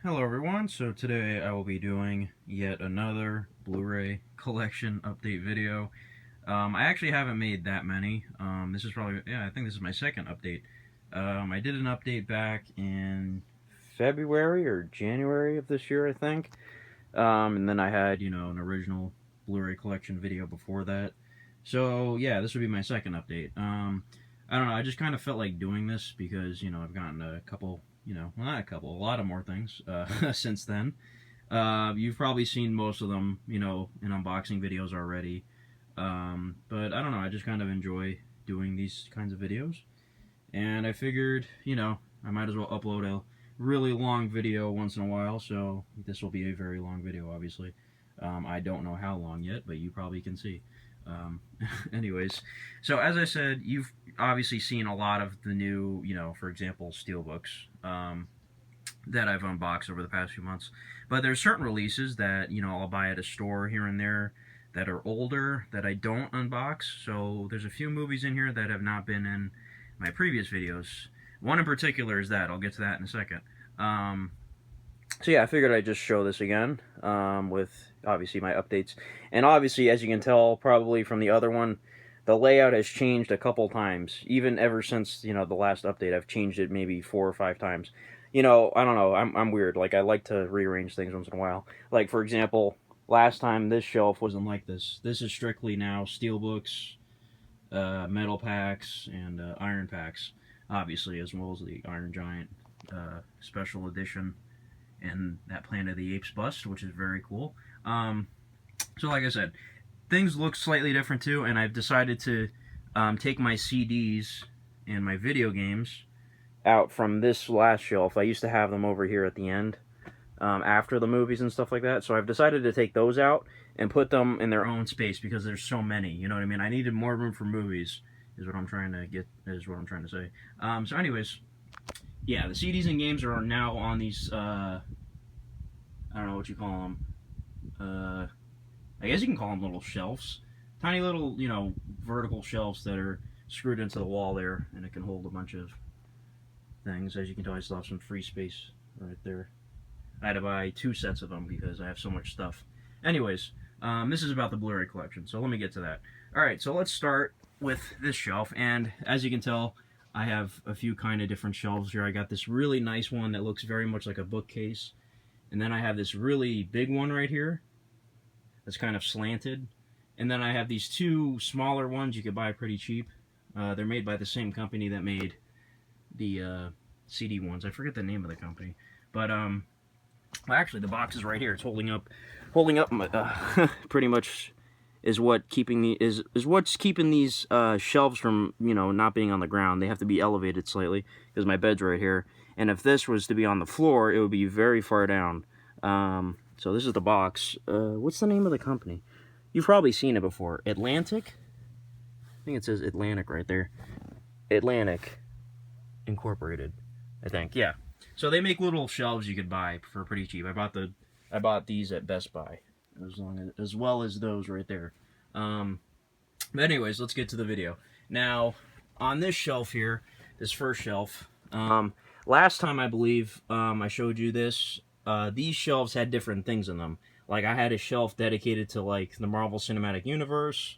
Hello everyone, so today I will be doing yet another Blu-ray collection update video. I actually haven't made that many. This is probably, I think this is my second update. I did an update back in February or January of this year, I think. And then I had, an original Blu-ray collection video before that. So yeah, this would be my second update. I don't know, I just kind of felt like doing this because, I've gotten a couple, well, not a couple, a lot of more things since then. You've probably seen most of them, in unboxing videos already. But I don't know, I just kind of enjoy doing these kinds of videos. And I figured, I might as well upload a really long video once in a while, so this will be a very long video, obviously. I don't know how long yet, but you probably can see. Anyways, so as I said, you've obviously seen a lot of the new, for example, Steelbooks that I've unboxed over the past few months. But there's certain releases that, I'll buy at a store here and there that are older that I don't unbox. So there's a few movies in here that have not been in my previous videos. One in particular is that. I'll get to that in a second. So yeah, I figured I'd just show this again with obviously my updates. And obviously, as you can tell probably from the other one, the layout has changed a couple times. Even ever since, the last update, I've changed it maybe 4 or 5 times. I don't know, I'm weird. Like, I like to rearrange things once in a while. Like, for example, last time this shelf wasn't like this. This is strictly now Steelbooks, metal packs, and iron packs, obviously, as well as the Iron Giant special edition and that Planet of the Apes bust, which is very cool. So like I said, things look slightly different too, and I've decided to take my CDs and my video games out from this last shelf. I used to have them over here at the end after the movies and stuff like that, so I've decided to take those out and put them in their own space because there's so many, you know what I mean? I needed more room for movies, is what I'm trying to say. So anyways, yeah, the CDs and games are now on these, I don't know what you call them, I guess you can call them little shelves. Tiny little, vertical shelves that are screwed into the wall there, and it can hold a bunch of things. As you can tell, I still have some free space right there. I had to buy 2 sets of them because I have so much stuff. Anyways, this is about the Blu-ray collection, so let me get to that. Alright, so let's start with this shelf, and as you can tell, I have a few kind of different shelves here. I got this really nice one that looks very much like a bookcase, and then I have this really big one right here that's kind of slanted, and then I have these 2 smaller ones you could buy pretty cheap. They're made by the same company that made the CD ones. I forget the name of the company, but well, actually the box is right here. It's holding up my, pretty much is what's keeping these shelves from, not being on the ground. They have to be elevated slightly because my bed's right here, and if this was to be on the floor, it would be very far down. So this is the box. What's the name of the company? You've probably seen it before. Atlantic? I think it says Atlantic right there. Atlantic Incorporated, I think. Yeah. So they make little shelves you could buy for pretty cheap. I bought these at Best Buy, as well as those right there. But anyways, let's get to the video. Now, on this shelf here, this first shelf, last time I believe I showed you this. These shelves had different things in them. Like, I had a shelf dedicated to, like, the Marvel Cinematic Universe.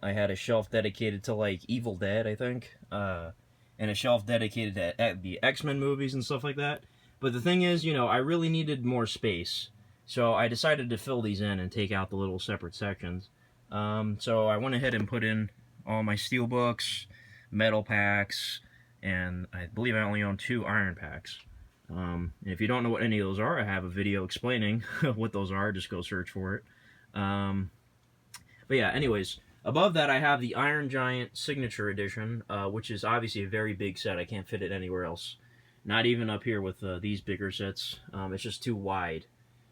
I had a shelf dedicated to, like, Evil Dead, I think. And a shelf dedicated to the X-Men movies and stuff like that. But the thing is, I really needed more space. So I decided to fill these in and take out the little separate sections. So I went ahead and put in all my Steelbooks, metal packs, and I believe I only own 2 iron packs. If you don't know what any of those are, I have a video explaining what those are. Just go search for it. But yeah, anyways, above that I have the Iron Giant Signature Edition, which is obviously a very big set. I can't fit it anywhere else. Not even up here with these bigger sets. It's just too wide.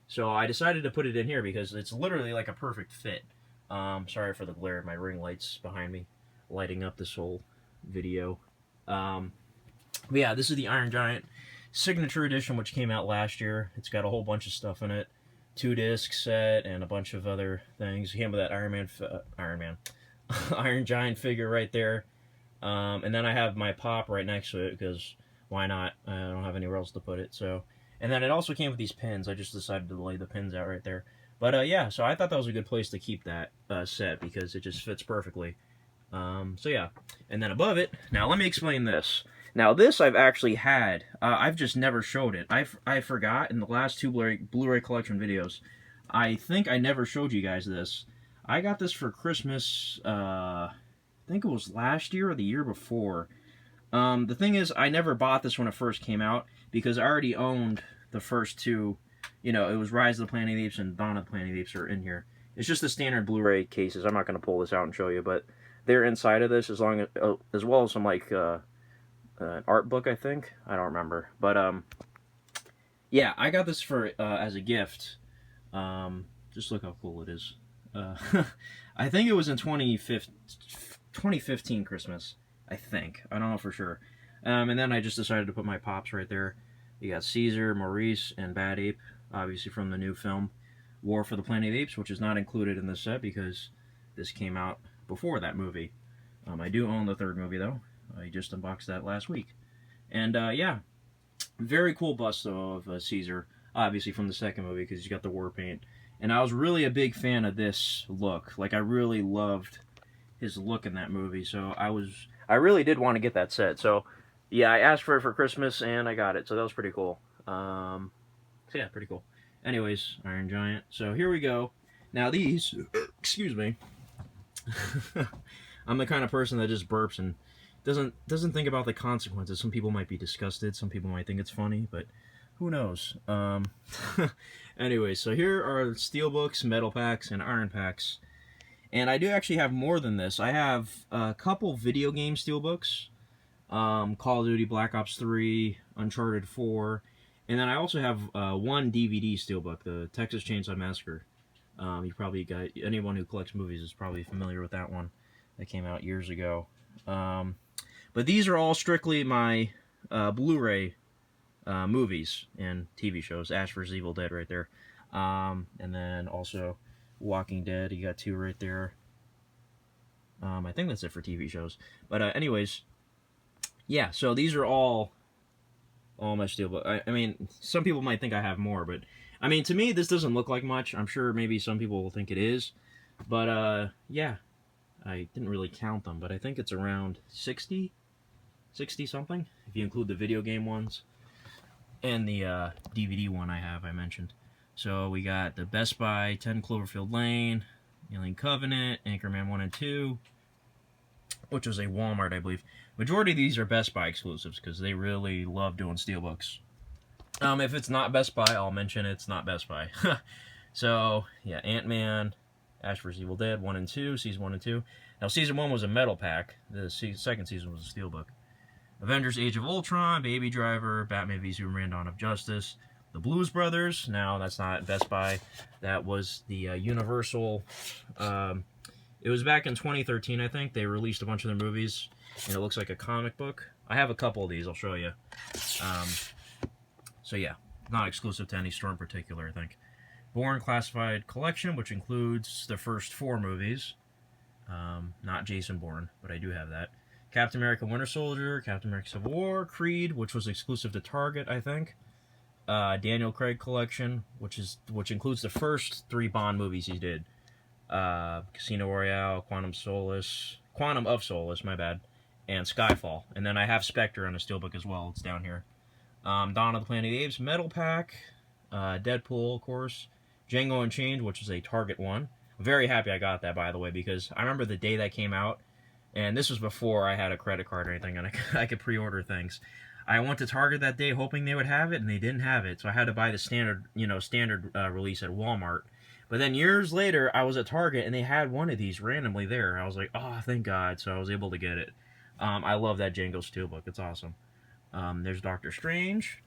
So I decided to put it in here because it's literally like a perfect fit. Sorry for the glare of my ring lights behind me, lighting up this whole video. But yeah, this is the Iron Giant Signature Edition, which came out last year. It's got a whole bunch of stuff in it. 2-disc set and a bunch of other things. It came with that Iron Giant figure right there. And then I have my Pop right next to it because why not? I don't have anywhere else to put it. So And then it also came with these pins. I just decided to lay the pins out right there. But yeah, so I thought that was a good place to keep that set because it just fits perfectly. So yeah, and then above it, now let me explain this. Now this I've actually had, I've just never showed it. I forgot in the last two Blu-ray collection videos. I think I never showed you guys this. I got this for Christmas, I think it was last year or the year before. The thing is, I never bought this when it first came out because I already owned the first two. You know, it was Rise of the Planet of the Apes and Dawn of the Planet of the Apes are in here. It's just the standard Blu-ray cases. I'm not going to pull this out and show you, but they're inside of this as well as some like an art book, I think. I don't remember, but yeah, I got this for as a gift. Just look how cool it is. I think it was in 2015 Christmas. I think. I don't know for sure. And then I just decided to put my Pops right there. You got Caesar, Maurice, and Bad Ape, obviously from the new film War for the Planet of the Apes, which is not included in this set because this came out before that movie. I do own the third movie, though. I just unboxed that last week. And, yeah, very cool bust, though, of Caesar, obviously from the second movie because he's got the war paint. And I was really a big fan of this look. Like, I really loved his look in that movie, so I really did want to get that set. So, yeah, I asked for it for Christmas, and I got it. So that was pretty cool. So, yeah, pretty cool. Anyways, Iron Giant. So, here we go. Now, these... excuse me. I'm the kind of person that just burps and doesn't think about the consequences. Some people might be disgusted. Some people might think it's funny, but who knows? Anyway, so here are Steelbooks, Metal Packs, and Iron Packs. And I do actually have more than this. I have a couple video game Steelbooks. Call of Duty Black Ops 3, Uncharted 4. And then I also have one DVD Steelbook, the Texas Chainsaw Massacre. You probably got... anyone who collects movies is probably familiar with that one. That came out years ago. But these are all strictly my Blu-ray movies and TV shows. Ash vs. Evil Dead right there. And then also Walking Dead. You got two right there. I think that's it for TV shows. But anyways, yeah, so these are all my Steelbook. I mean, some people might think I have more, but I mean, to me, this doesn't look like much. I'm sure maybe some people will think it is. But yeah, I didn't really count them, but I think it's around 60 something, if you include the video game ones and the DVD one I mentioned. So we got the Best Buy, 10 Cloverfield Lane, Alien Covenant, Anchorman 1 and 2, which was a Walmart, I believe. Majority of these are Best Buy exclusives because they really love doing Steelbooks. If it's not Best Buy, I'll mention it's not Best Buy. So, yeah, Ant-Man, Ash vs. Evil Dead 1 and 2, Season 1 and 2. Now, Season 1 was a metal pack. The second season was a Steelbook. Avengers Age of Ultron, Baby Driver, Batman v Superman Dawn of Justice, The Blues Brothers. Now, that's not Best Buy. That was the Universal. It was back in 2013, I think. They released a bunch of their movies, and it looks like a comic book. I have a couple of these. I'll show you. So, yeah, not exclusive to any store in particular, I think. Bourne Classified Collection, which includes the first 4 movies. Not Jason Bourne, but I do have that. Captain America Winter Soldier, Captain America Civil War, Creed, which was exclusive to Target, I think. Daniel Craig Collection, which includes the first 3 Bond movies he did. Casino Royale, Quantum of Solace, my bad, and Skyfall. And then I have Spectre on a Steelbook as well. It's down here. Dawn of the Planet of the Apes, Metal Pack, Deadpool, of course, Django Unchained, which is a Target one. I'm very happy I got that, by the way, because I remember the day that came out, and this was before I had a credit card or anything, and I could pre-order things. I went to Target that day hoping they would have it, and they didn't have it, so I had to buy the standard release at Walmart. But then years later, I was at Target, and they had one of these randomly there. I was like, oh, thank God, so I was able to get it. I love that Django Steelbook. It's awesome. There's Doctor Strange.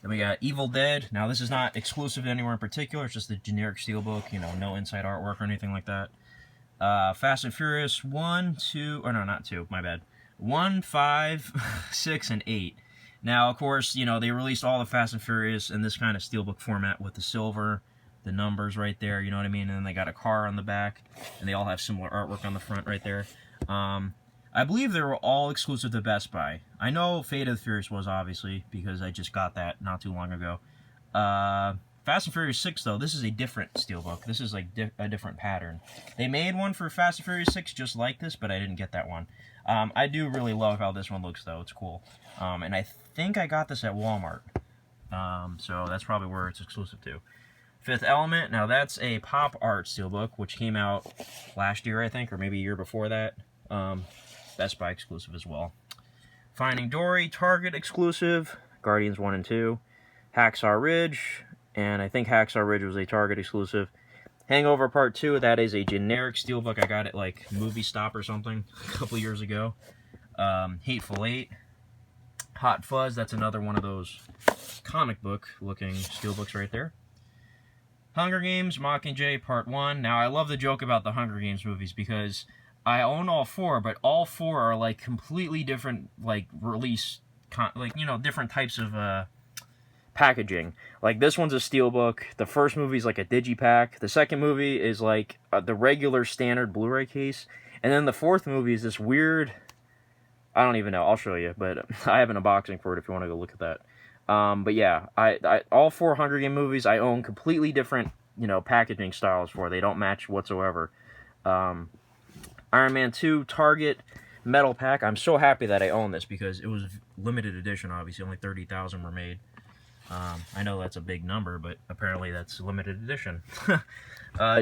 Then we got Evil Dead. Now, this is not exclusive to anywhere in particular. It's just the generic Steelbook, no inside artwork or anything like that. Fast and Furious 1, 2, or no, not 2, my bad. 1, 5, 6, and 8. Now, of course, they released all the Fast and Furious in this kind of Steelbook format with the silver, the numbers right there, you know what I mean? And then they got a car on the back, and they all have similar artwork on the front right there. I believe they were all exclusive to Best Buy. I know Fate of the Furious was, obviously, because I just got that not too long ago. Fast and Furious 6, though, this is a different Steelbook. This is like a different pattern. They made one for Fast and Furious 6 just like this, but I didn't get that one. I do really love how this one looks, though. It's cool. And I think I got this at Walmart. So that's probably where it's exclusive to. Fifth Element, now that's a pop art Steelbook, which came out last year, I think, or maybe a year before that. Best Buy exclusive as well. Finding Dory, Target exclusive, Guardians 1 and 2. Hacksaw Ridge, and I think Hacksaw Ridge was a Target exclusive. Hangover Part 2, that is a generic Steelbook. I got it like Movie Stop or something a couple years ago. Hateful Eight. Hot Fuzz, that's another one of those comic book looking Steelbooks right there. Hunger Games, Mockingjay Part 1. Now, I love the joke about the Hunger Games movies because I own all four, but all four are like completely different, like release, like, you know, different types of packaging. Like this one's a Steelbook. The first movie is like a digipack. The second movie is like the regular standard Blu-ray case, and then the fourth movie is this weird. I don't even know. I'll show you, but I have an unboxing for it if you want to go look at that. But yeah, I all four Hunger Game movies I own completely different, you know, packaging styles for. They don't match whatsoever. Iron Man 2 Target metal pack. I'm so happy that I own this because it was limited edition. Obviously, only 30,000 were made. I know that's a big number, but apparently that's limited edition.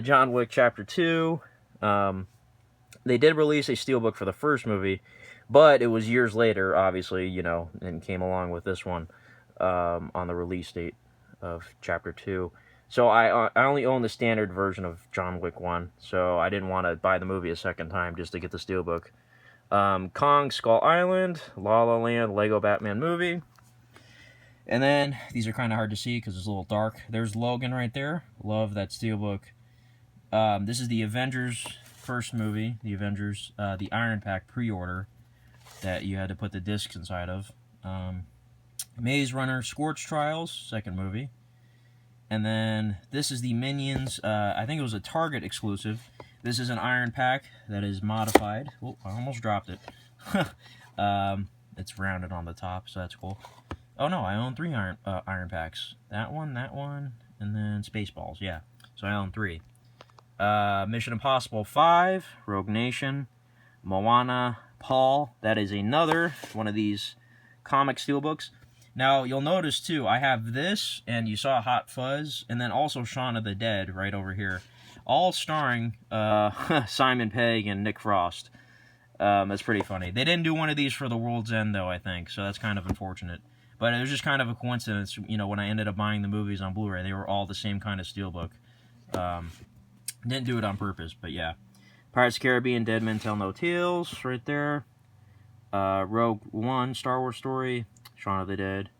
John Wick Chapter 2. They did release a Steelbook for the first movie, but it was years later, obviously, you know, and came along with this one on the release date of Chapter 2. So I only own the standard version of John Wick 1, so I didn't want to buy the movie a second time just to get the Steelbook. Kong Skull Island, La La Land, Lego Batman movie. And then, these are kind of hard to see because it's a little dark. There's Logan right there. Love that Steelbook. This is the Avengers first movie, the Avengers, the Iron Pack pre-order that you had to put the discs inside of. Maze Runner Scorch Trials, second movie. And then, this is the Minions, I think it was a Target exclusive. This is an Iron Pack that is modified. Oh, I almost dropped it. It's rounded on the top, so that's cool. Oh no, I own 3 Iron Packs. That one, and then Spaceballs, yeah. So I own 3. Mission Impossible 5, Rogue Nation, Moana, Paul. That is another one of these comic Steelbooks. Now, you'll notice, too, I have this, and you saw Hot Fuzz, and then also Shaun of the Dead right over here. All starring Simon Pegg and Nick Frost. That's pretty funny. They didn't do one of these for The World's End, though, I think, so that's kind of unfortunate. But it was just kind of a coincidence, you know, when I ended up buying the movies on Blu-ray, they were all the same kind of Steelbook. Didn't do it on purpose, but yeah. Pirates of the Caribbean, Dead Men Tell No Tales, right there. Rogue One, Star Wars Story, Shaun of the Dead,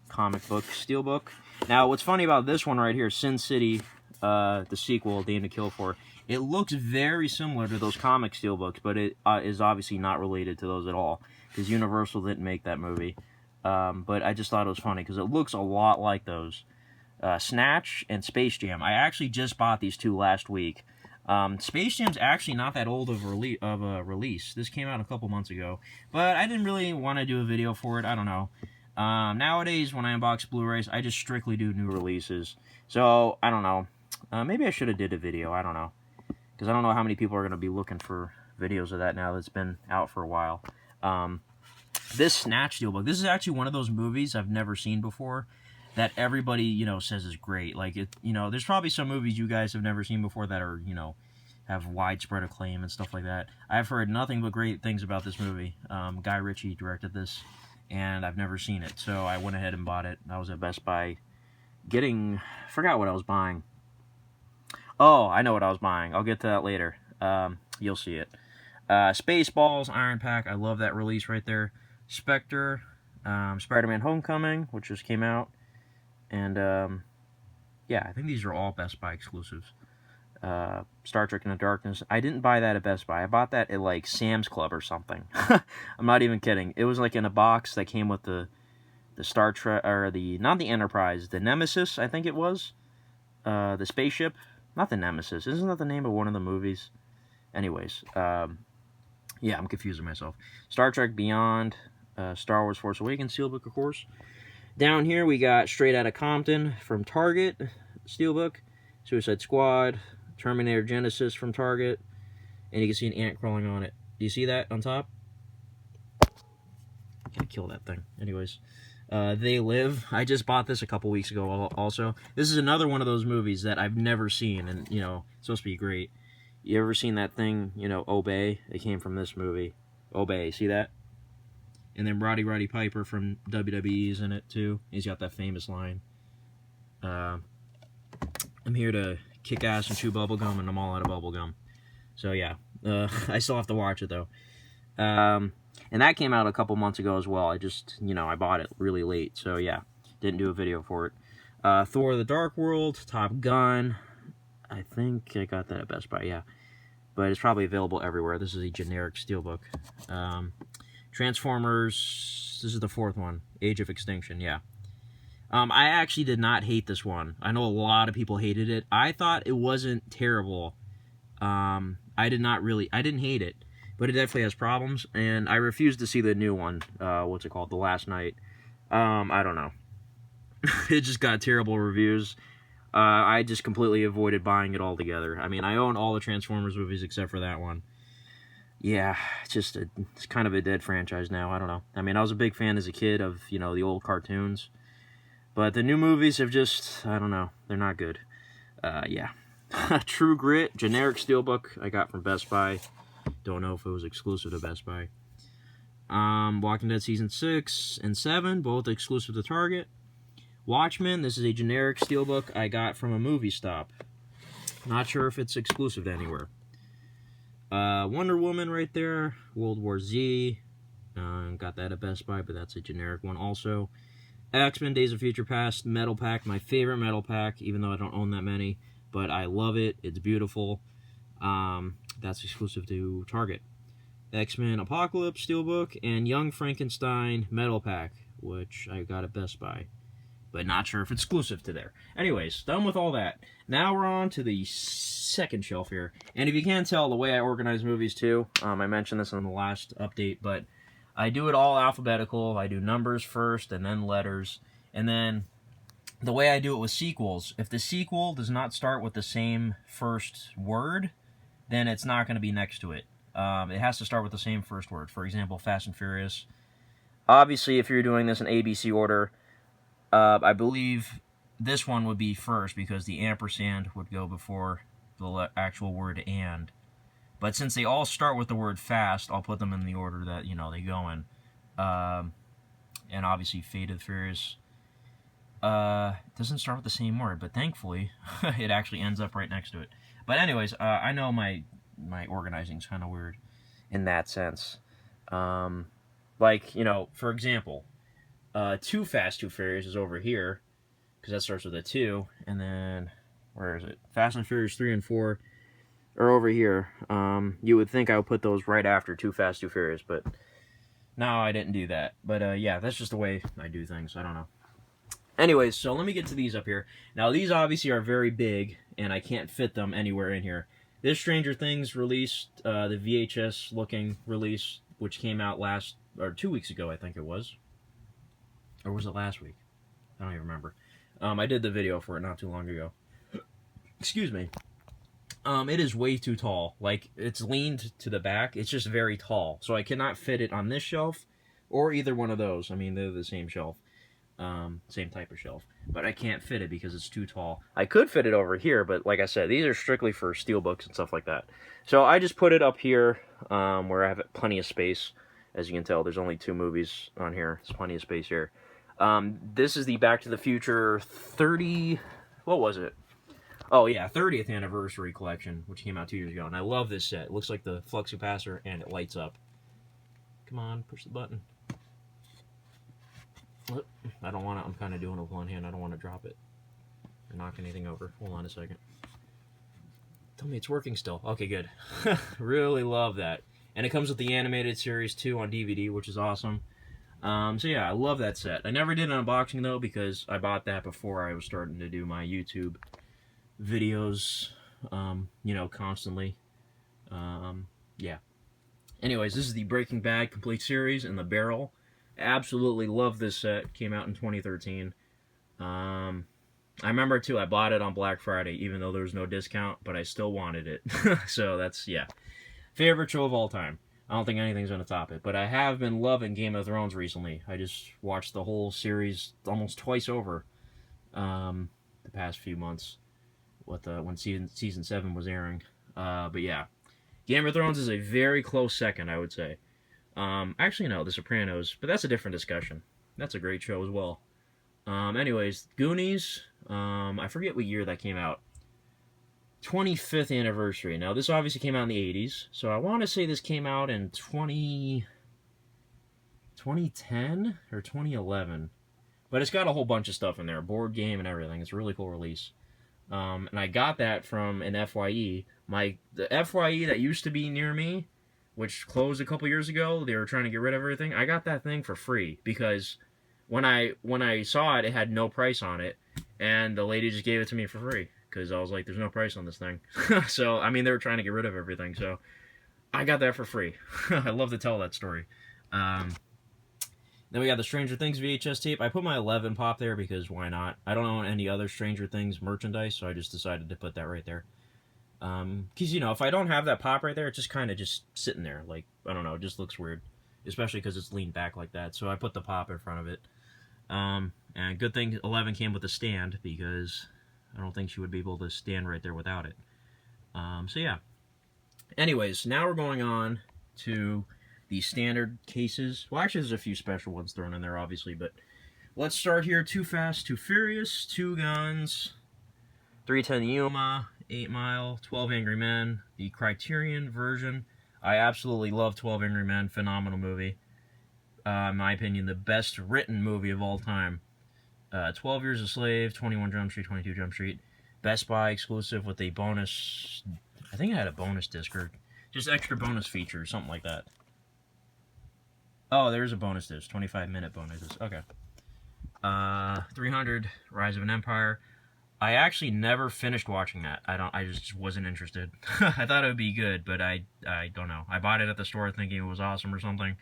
comic book, Steelbook. Now, what's funny about this one right here, Sin City, the sequel, Dame to Kill For, it looks very similar to those comic Steelbooks, but it is obviously not related to those at all, because Universal didn't make that movie. But I just thought it was funny, because it looks a lot like those. Snatch and Space Jam. I actually just bought these two last week. Space Jam's actually not that old of a release. This came out a couple months ago, but I didn't really want to do a video for it. I don't know. Nowadays, when I unbox Blu-rays, I just strictly do new releases. So, I don't know. Maybe I should have did a video. I don't know. Because I don't know how many people are going to be looking for videos of that now that's been out for a while. This Snatch Steelbook, this is actually one of those movies I've never seen before that everybody, you know, says is great. Like, it, you know, there's probably some movies you guys have never seen before that are, you know, have widespread acclaim and stuff like that. I've heard nothing but great things about this movie. Guy Ritchie directed this, and I've never seen it, so I went ahead and bought it. I was at Best Buy getting, forgot what I was buying. Oh, I know what I was buying. I'll get to that later. You'll see it. Spaceballs, Iron Pack, I love that release right there. Spectre, Spider-Man Homecoming, which just came out. And, yeah, I think these are all Best Buy exclusives. Star Trek Into Darkness. I didn't buy that at Best Buy. I bought that at, like, Sam's Club or something. I'm not even kidding. It was, like, in a box that came with the Star Trek, or the, not the Enterprise, the Nemesis, I think it was. The spaceship. Not the Nemesis. Isn't that the name of one of the movies? Anyways, Yeah, I'm confusing myself. Star Trek Beyond, Star Wars Force Awakens Steelbook, of course. Down here we got Straight Outta Compton from Target Steelbook, Suicide Squad, Terminator Genesis from Target, and you can see an ant crawling on it. Do you see that on top? Can't kill that thing. Anyways, They Live. I just bought this a couple weeks ago also. This is another one of those movies that I've never seen, and, you know, it's supposed to be great. You ever seen that thing, you know, Obey? It came from this movie. Obey, see that? And then Roddy Piper from WWE's in it, too. He's got that famous line. I'm here to kick ass and chew bubblegum, and I'm all out of bubblegum. So, yeah. I still have to watch it, though. And that came out a couple months ago as well. I just, you know, I bought it really late. So, yeah. Didn't do a video for it. Thor the Dark World, Top Gun. I think I got that at Best Buy, yeah. But it's probably available everywhere. This is a generic Steelbook. Transformers, this is the fourth one. Age of Extinction, yeah. I actually did not hate this one. I know a lot of people hated it. I thought it wasn't terrible. I didn't hate it. But it definitely has problems. And I refused to see the new one. What's it called? The Last Night. I don't know. It just got terrible reviews. I just completely avoided buying it altogether. I mean, I own all the Transformers movies except for that one. Yeah, it's kind of a dead franchise now. I don't know. I mean, I was a big fan as a kid of, you know, the old cartoons. But the new movies have just, I don't know, they're not good. Yeah. True Grit, generic Steelbook I got from Best Buy. Don't know if it was exclusive to Best Buy. Walking Dead Season 6 and 7, both exclusive to Target. Watchmen, this is a generic Steelbook I got from a movie stop. Not sure if it's exclusive to anywhere. Wonder Woman right there. World War Z. Got that at Best Buy, but that's a generic one also. X-Men Days of Future Past Metal Pack. My favorite metal pack, even though I don't own that many. But I love it. It's beautiful. That's exclusive to Target. X-Men Apocalypse Steelbook. And Young Frankenstein Metal Pack, which I got at Best Buy. But not sure if it's exclusive to there. Anyways, done with all that. Now we're on to the second shelf here. And if you can't tell, the way I organize movies too, I mentioned this in the last update, but I do it all alphabetical. I do numbers first and then letters. And then the way I do it with sequels, if the sequel does not start with the same first word, then it's not going to be next to it. It has to start with the same first word. For example, Fast and Furious. Obviously, if you're doing this in ABC order, I believe this one would be first because the ampersand would go before the actual word and. But since they all start with the word fast, I'll put them in the order that, you know, they go in. And obviously Fate of the Furious doesn't start with the same word, but thankfully it actually ends up right next to it. But anyways, I know my organizing's kind of weird in that sense. Like, you know, for example, Too Fast, Too Furious is over here, because that starts with a 2, and then, where is it? Fast and Furious 3 and 4 are over here. You would think I would put those right after Too Fast, Too Furious, but no, I didn't do that. But yeah, that's just the way I do things. I don't know. Anyways, so let me get to these up here. Now, these obviously are very big, and I can't fit them anywhere in here. This Stranger Things release, the VHS-looking release, which came out 2 weeks ago, I think it was. Or was it last week? I don't even remember. I did the video for it not too long ago. Excuse me. It is way too tall. Like, it's leaned to the back. It's just very tall. So I cannot fit it on this shelf or either one of those. I mean, they're the same shelf. Same type of shelf. But I can't fit it because it's too tall. I could fit it over here, but like I said, these are strictly for Steelbooks and stuff like that. So I just put it up here where I have plenty of space. As you can tell, there's only 2 movies on here. There's plenty of space here. This is the Back to the Future 30... What was it? Oh, yeah, 30th Anniversary Collection, which came out 2 years ago. And I love this set. It looks like the flux capacitor, and it lights up. Come on, push the button. I don't want to... I'm kind of doing it with one hand. I don't want to drop it or knock anything over. Hold on a second. Tell me it's working still. Okay, good. Really love that. And it comes with the animated series, too, on DVD, which is awesome. So yeah, I love that set. I never did an unboxing, though, because I bought that before I was starting to do my YouTube videos, you know, constantly. Yeah. Anyways, this is the Breaking Bad complete series in the barrel. Absolutely love this set. Came out in 2013. I remember too, I bought it on Black Friday, even though there was no discount, but I still wanted it. So that's, yeah. Favorite show of all time. I don't think anything's going to top it. But I have been loving Game of Thrones recently. I just watched the whole series almost twice over the past few months when season 7 was airing. But yeah, Game of Thrones is a very close second, I would say. Actually, no, The Sopranos, but that's a different discussion. That's a great show as well. Anyways, Goonies, I forget what year that came out. 25th anniversary. Now, this obviously came out in the 80s, so I want to say this came out in 2010 or 2011. But it's got a whole bunch of stuff in there, board game and everything. It's a really cool release. And I got that from an FYE. The FYE that used to be near me, which closed a couple years ago, they were trying to get rid of everything. I got that thing for free because when I saw it, it had no price on it, and the lady just gave it to me for free because I was like, "There's no price on this thing." So I mean, they were trying to get rid of everything, so I got that for free. I love to tell that story. Then we got the Stranger Things VHS tape. I put my 11 pop there because why not? I don't own any other Stranger Things merchandise, so I just decided to put that right there. Because, you know, if I don't have that pop right there, it's just kind of just sitting there. Like, I don't know, it just looks weird. Especially because it's leaned back like that. So I put the pop in front of it. And good thing 11 came with a stand because I don't think she would be able to stand right there without it. So yeah. Anyways, now we're going on to the standard cases. Well, actually, there's a few special ones thrown in there, obviously, but let's start here. Too Fast, Too Furious, Two Guns, 310 Yuma, 8 Mile, 12 Angry Men, the Criterion version. I absolutely love 12 Angry Men. Phenomenal movie. In my opinion, the best written movie of all time. 12 Years a Slave, 21 Jump Street, 22 Jump Street. Best Buy exclusive with a bonus... I think it had a bonus disc or just extra bonus feature, something like that. Oh, there's a bonus disc. 25-minute bonus disc. Okay. 300, Rise of an Empire. I actually never finished watching that. I just wasn't interested. I thought it would be good, but I don't know. I bought it at the store thinking it was awesome or something,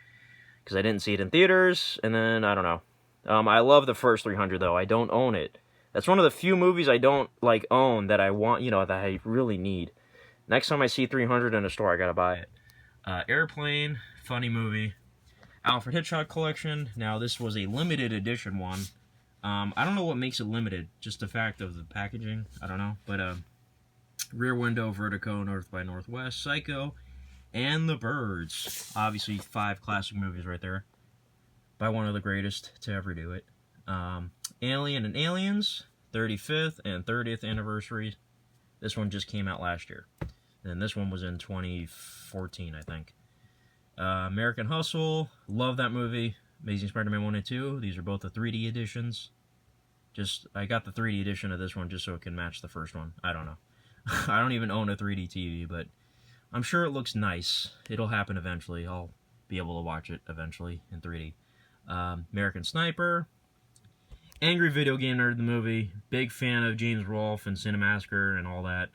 because I didn't see it in theaters, and then, I don't know. I love the first 300, though. I don't own it. That's one of the few movies I don't, like, own that I want, you know, that I really need. Next time I see 300 in a store, I gotta buy it. Airplane, funny movie. Alfred Hitchcock Collection. Now, this was a limited edition one. I don't know what makes it limited, just the fact of the packaging, I don't know, but Rear Window, Vertigo, North by Northwest, Psycho, and The Birds. Obviously, 5 classic movies right there, by one of the greatest to ever do it. Alien and Aliens, 35th and 30th anniversary. This one just came out last year, and this one was in 2014, I think. American Hustle, love that movie. Amazing Spider-Man 1 and 2, these are both the 3D editions. I got the 3D edition of this one just so it can match the first one. I don't know. I don't even own a 3D TV, but I'm sure it looks nice. It'll happen eventually. I'll be able to watch it eventually in 3D. American Sniper. Angry Video Game Nerd, the movie. Big fan of James Rolfe and Cinemassacre and all that.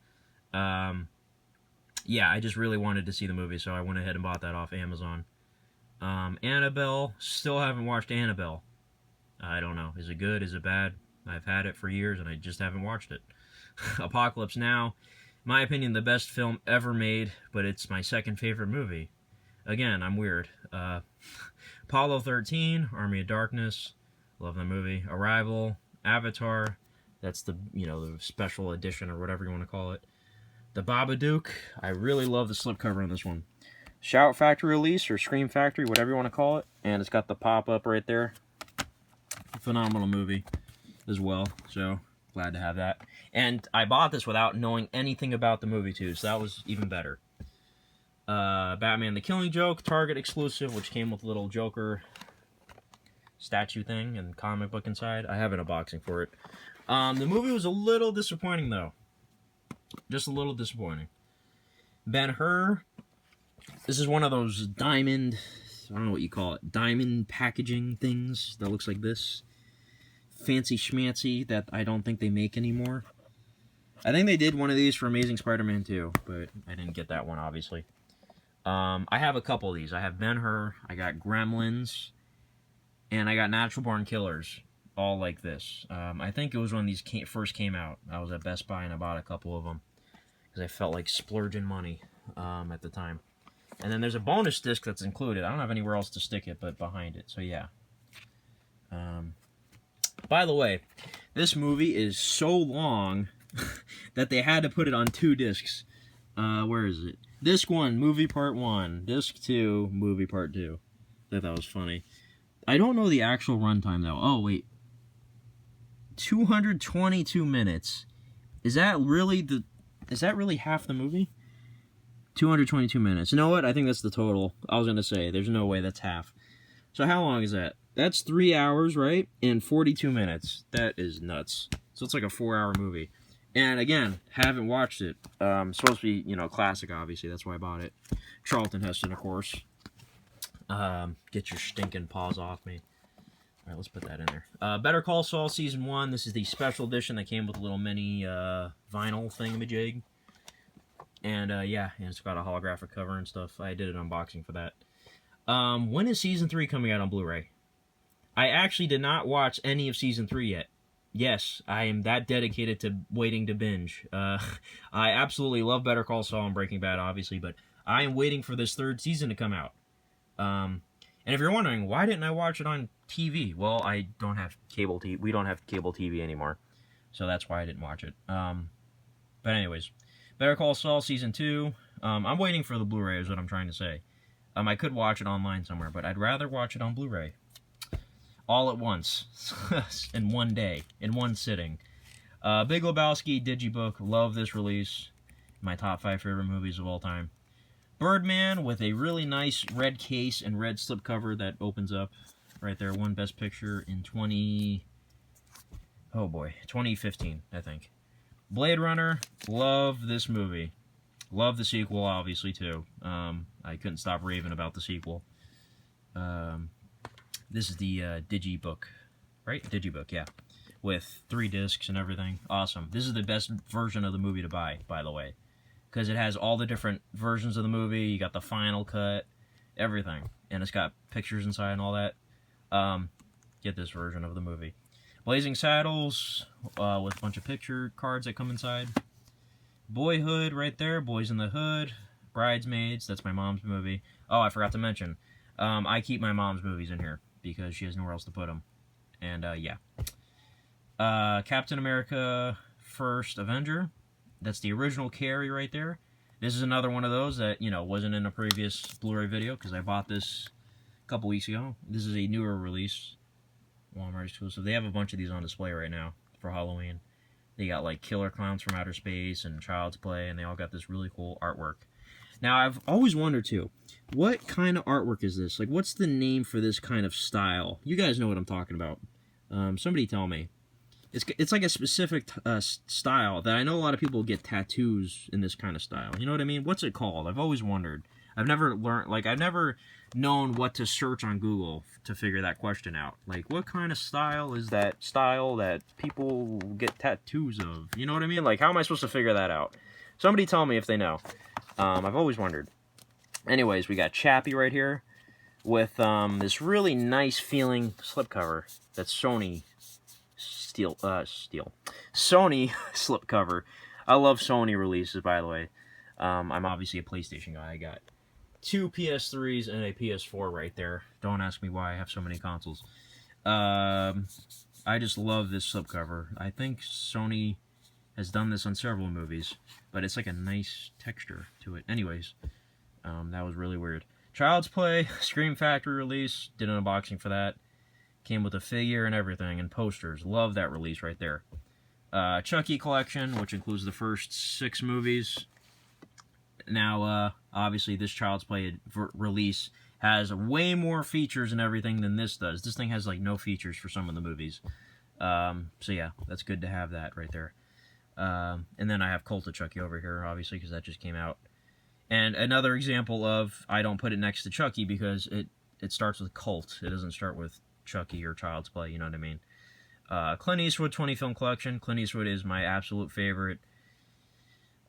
Yeah, I just really wanted to see the movie, so I went ahead and bought that off Amazon. Annabelle. Still haven't watched Annabelle. I don't know. Is it good? Is it bad? I've had it for years, and I just haven't watched it. Apocalypse Now. In my opinion, the best film ever made, but it's my second favorite movie. Again, I'm weird. Apollo 13, Army of Darkness. Love that movie. Arrival, Avatar. That's the, you know, the special edition or whatever you want to call it. The Babadook. I really love the slipcover on this one. Shout Factory release or Scream Factory, whatever you want to call it. And it's got the pop-up right there. Phenomenal movie as well. So, glad to have that. And I bought this without knowing anything about the movie, too. So that was even better. Batman the Killing Joke, Target exclusive, which came with a little Joker statue thing and comic book inside. I have an unboxing for it. The movie was a little disappointing, though. Just a little disappointing. Ben-Hur. This is one of those diamond, I don't know what you call it, diamond packaging things that looks like this. Fancy schmancy that I don't think they make anymore. I think they did one of these for Amazing Spider-Man 2, but I didn't get that one, obviously. I have a couple of these. I have Ben-Hur, I got Gremlins, and I got Natural Born Killers, all like this. I think it was when these first came out. I was at Best Buy and I bought a couple of them because I felt like splurging money at the time. And then there's a bonus disc that's included. I don't have anywhere else to stick it but behind it, so yeah. By the way, this movie is so long that they had to put it on 2 discs. Where is it? Disc 1, movie part 1. Disc 2, movie part 2. I thought that was funny. I don't know the actual runtime, though. Oh, wait. 222 minutes. Is that really half the movie? 222 minutes. You know what? I think that's the total. I was going to say, there's no way that's half. So how long is that? That's 3 hours, right? And 42 minutes. That is nuts. So it's like a 4-hour movie. And again, haven't watched it. Supposed to be, you know, classic, obviously. That's why I bought it. Charlton Heston, of course. Get your stinking paws off me. All right, let's put that in there. Better Call Saul Season 1. This is the special edition that came with a little mini vinyl thingamajig. And, yeah, and it's got a holographic cover and stuff. I did an unboxing for that. When is Season 3 coming out on Blu-ray? I actually did not watch any of Season 3 yet. Yes, I am that dedicated to waiting to binge. I absolutely love Better Call Saul and Breaking Bad, obviously, but I am waiting for this 3rd season to come out. And if you're wondering, why didn't I watch it on TV? Well, I don't have cable TV. We don't have cable TV anymore, so that's why I didn't watch it. But anyways, Better Call Saul Season 2. I'm waiting for the Blu-ray is what I'm trying to say. I could watch it online somewhere, but I'd rather watch it on Blu-ray. All at once, in one day, in one sitting. Big Lebowski, Digibook, love this release. My top 5 favorite movies of all time. Birdman with a really nice red case and red slipcover that opens up right there. Won Best Picture in 2015, I think. Blade Runner, love this movie. Love the sequel, obviously, too. I couldn't stop raving about the sequel. This is the Digibook, right? Digibook, yeah. With 3 discs and everything. Awesome. This is the best version of the movie to buy, by the way. Because it has all the different versions of the movie. You got the final cut, everything. And it's got pictures inside and all that. Get this version of the movie. Blazing Saddles, with a bunch of picture cards that come inside. Boyhood, right there. Boys in the Hood. Bridesmaids, that's my mom's movie. Oh, I forgot to mention. I keep my mom's movies in here because she has nowhere else to put them. And, yeah. Captain America First Avenger. That's the original Carrie right there. This is another one of those that, you know, wasn't in a previous Blu-ray video because I bought this a couple weeks ago. This is a newer release. Walmart exclusive. They have a bunch of these on display right now for Halloween. They got, like, Killer Clowns from Outer Space and Child's Play, and they all got this really cool artwork. Now, I've always wondered, too, what kind of artwork is this? Like, what's the name for this kind of style? You guys know what I'm talking about. Somebody tell me. It's like a specific style that I know a lot of people get tattoos in this kind of style. You know what I mean? What's it called? I've always wondered. I've never learned, like, I've never known what to search on Google to figure that question out. Like, what kind of style is that style that people get tattoos of? You know what I mean? Like, how am I supposed to figure that out? Somebody tell me if they know. I've always wondered. Anyways, we got Chappie right here with this really nice feeling slipcover that's Sony Sony slipcover. I love Sony releases, by the way. I'm obviously a PlayStation guy. I got 2 PS3s and a PS4 right there. Don't ask me why I have so many consoles. I just love this slipcover. I think Sony has done this on several movies, but it's like a nice texture to it. Anyways, that was really weird. Child's Play, Scream Factory release. Did an unboxing for that. Came with a figure and everything, and posters. Love that release right there. Chucky Collection, which includes the first 6 movies. Now, obviously, this Child's Play release has way more features and everything than this does. This thing has, like, no features for some of the movies. So, yeah, that's good to have that right there. And then I have Cult of Chucky over here, obviously, because that just came out. And another example of, I don't put it next to Chucky because it starts with Cult. It doesn't start with Chucky or Child's Play, you know what I mean? Clint Eastwood 20 film collection. Clint Eastwood is my absolute favorite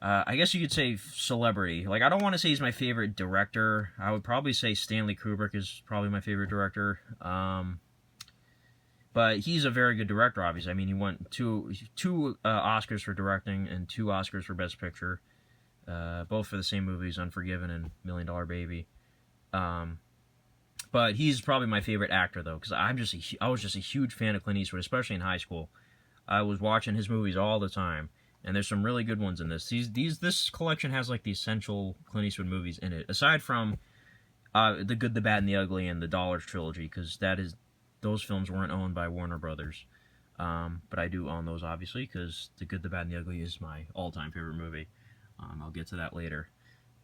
I guess you could say celebrity. Like, I don't want to say he's my favorite director. I would probably say Stanley Kubrick is probably my favorite director. But he's a very good director, obviously. I mean, he won two Oscars for directing and 2 Oscars for Best Picture, both for the same movies, Unforgiven and Million Dollar Baby. But he's probably my favorite actor, though, because I was just a huge fan of Clint Eastwood, especially in high school. I was watching his movies all the time, and there's some really good ones in this. This collection has like the essential Clint Eastwood movies in it, aside from The Good, the Bad, and the Ugly and the Dollars trilogy, because those films weren't owned by Warner Brothers. But I do own those, obviously, because The Good, the Bad, and the Ugly is my all-time favorite movie. I'll get to that later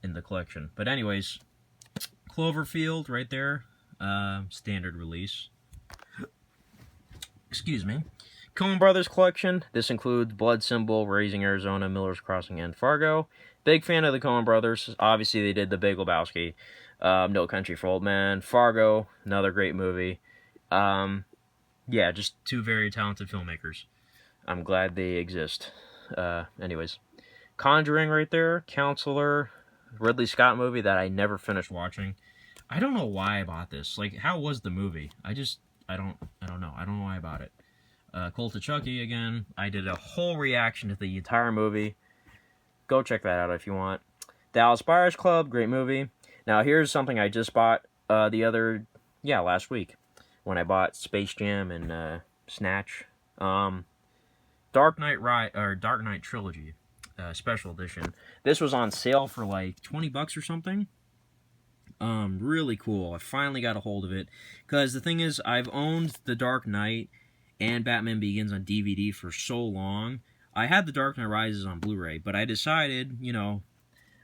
in the collection. But anyways, Cloverfield right there, standard release. Excuse me. Coen Brothers collection. This includes Blood Symbol, Raising Arizona, Miller's Crossing, and Fargo. Big fan of the Coen Brothers. Obviously, they did The Big Lebowski, No Country for Old Men, Fargo, another great movie. Yeah, just 2 very talented filmmakers. I'm glad they exist. Anyways, Conjuring right there, Counselor, Ridley Scott movie that I never finished watching. I don't know why I bought this. Like, how was the movie? I don't know. I don't know why I bought it. Cult of Chucky again. I did a whole reaction to the entire movie. Go check that out if you want. Dallas Buyers Club, great movie. Now here's something I just bought last week when I bought Space Jam and Snatch. Dark Knight Trilogy, special edition. This was on sale for like $20 or something. Really cool. I finally got a hold of it because the thing is, I've owned The Dark Knight and Batman Begins on DVD for so long. I had The Dark Knight Rises on Blu-ray, but I decided,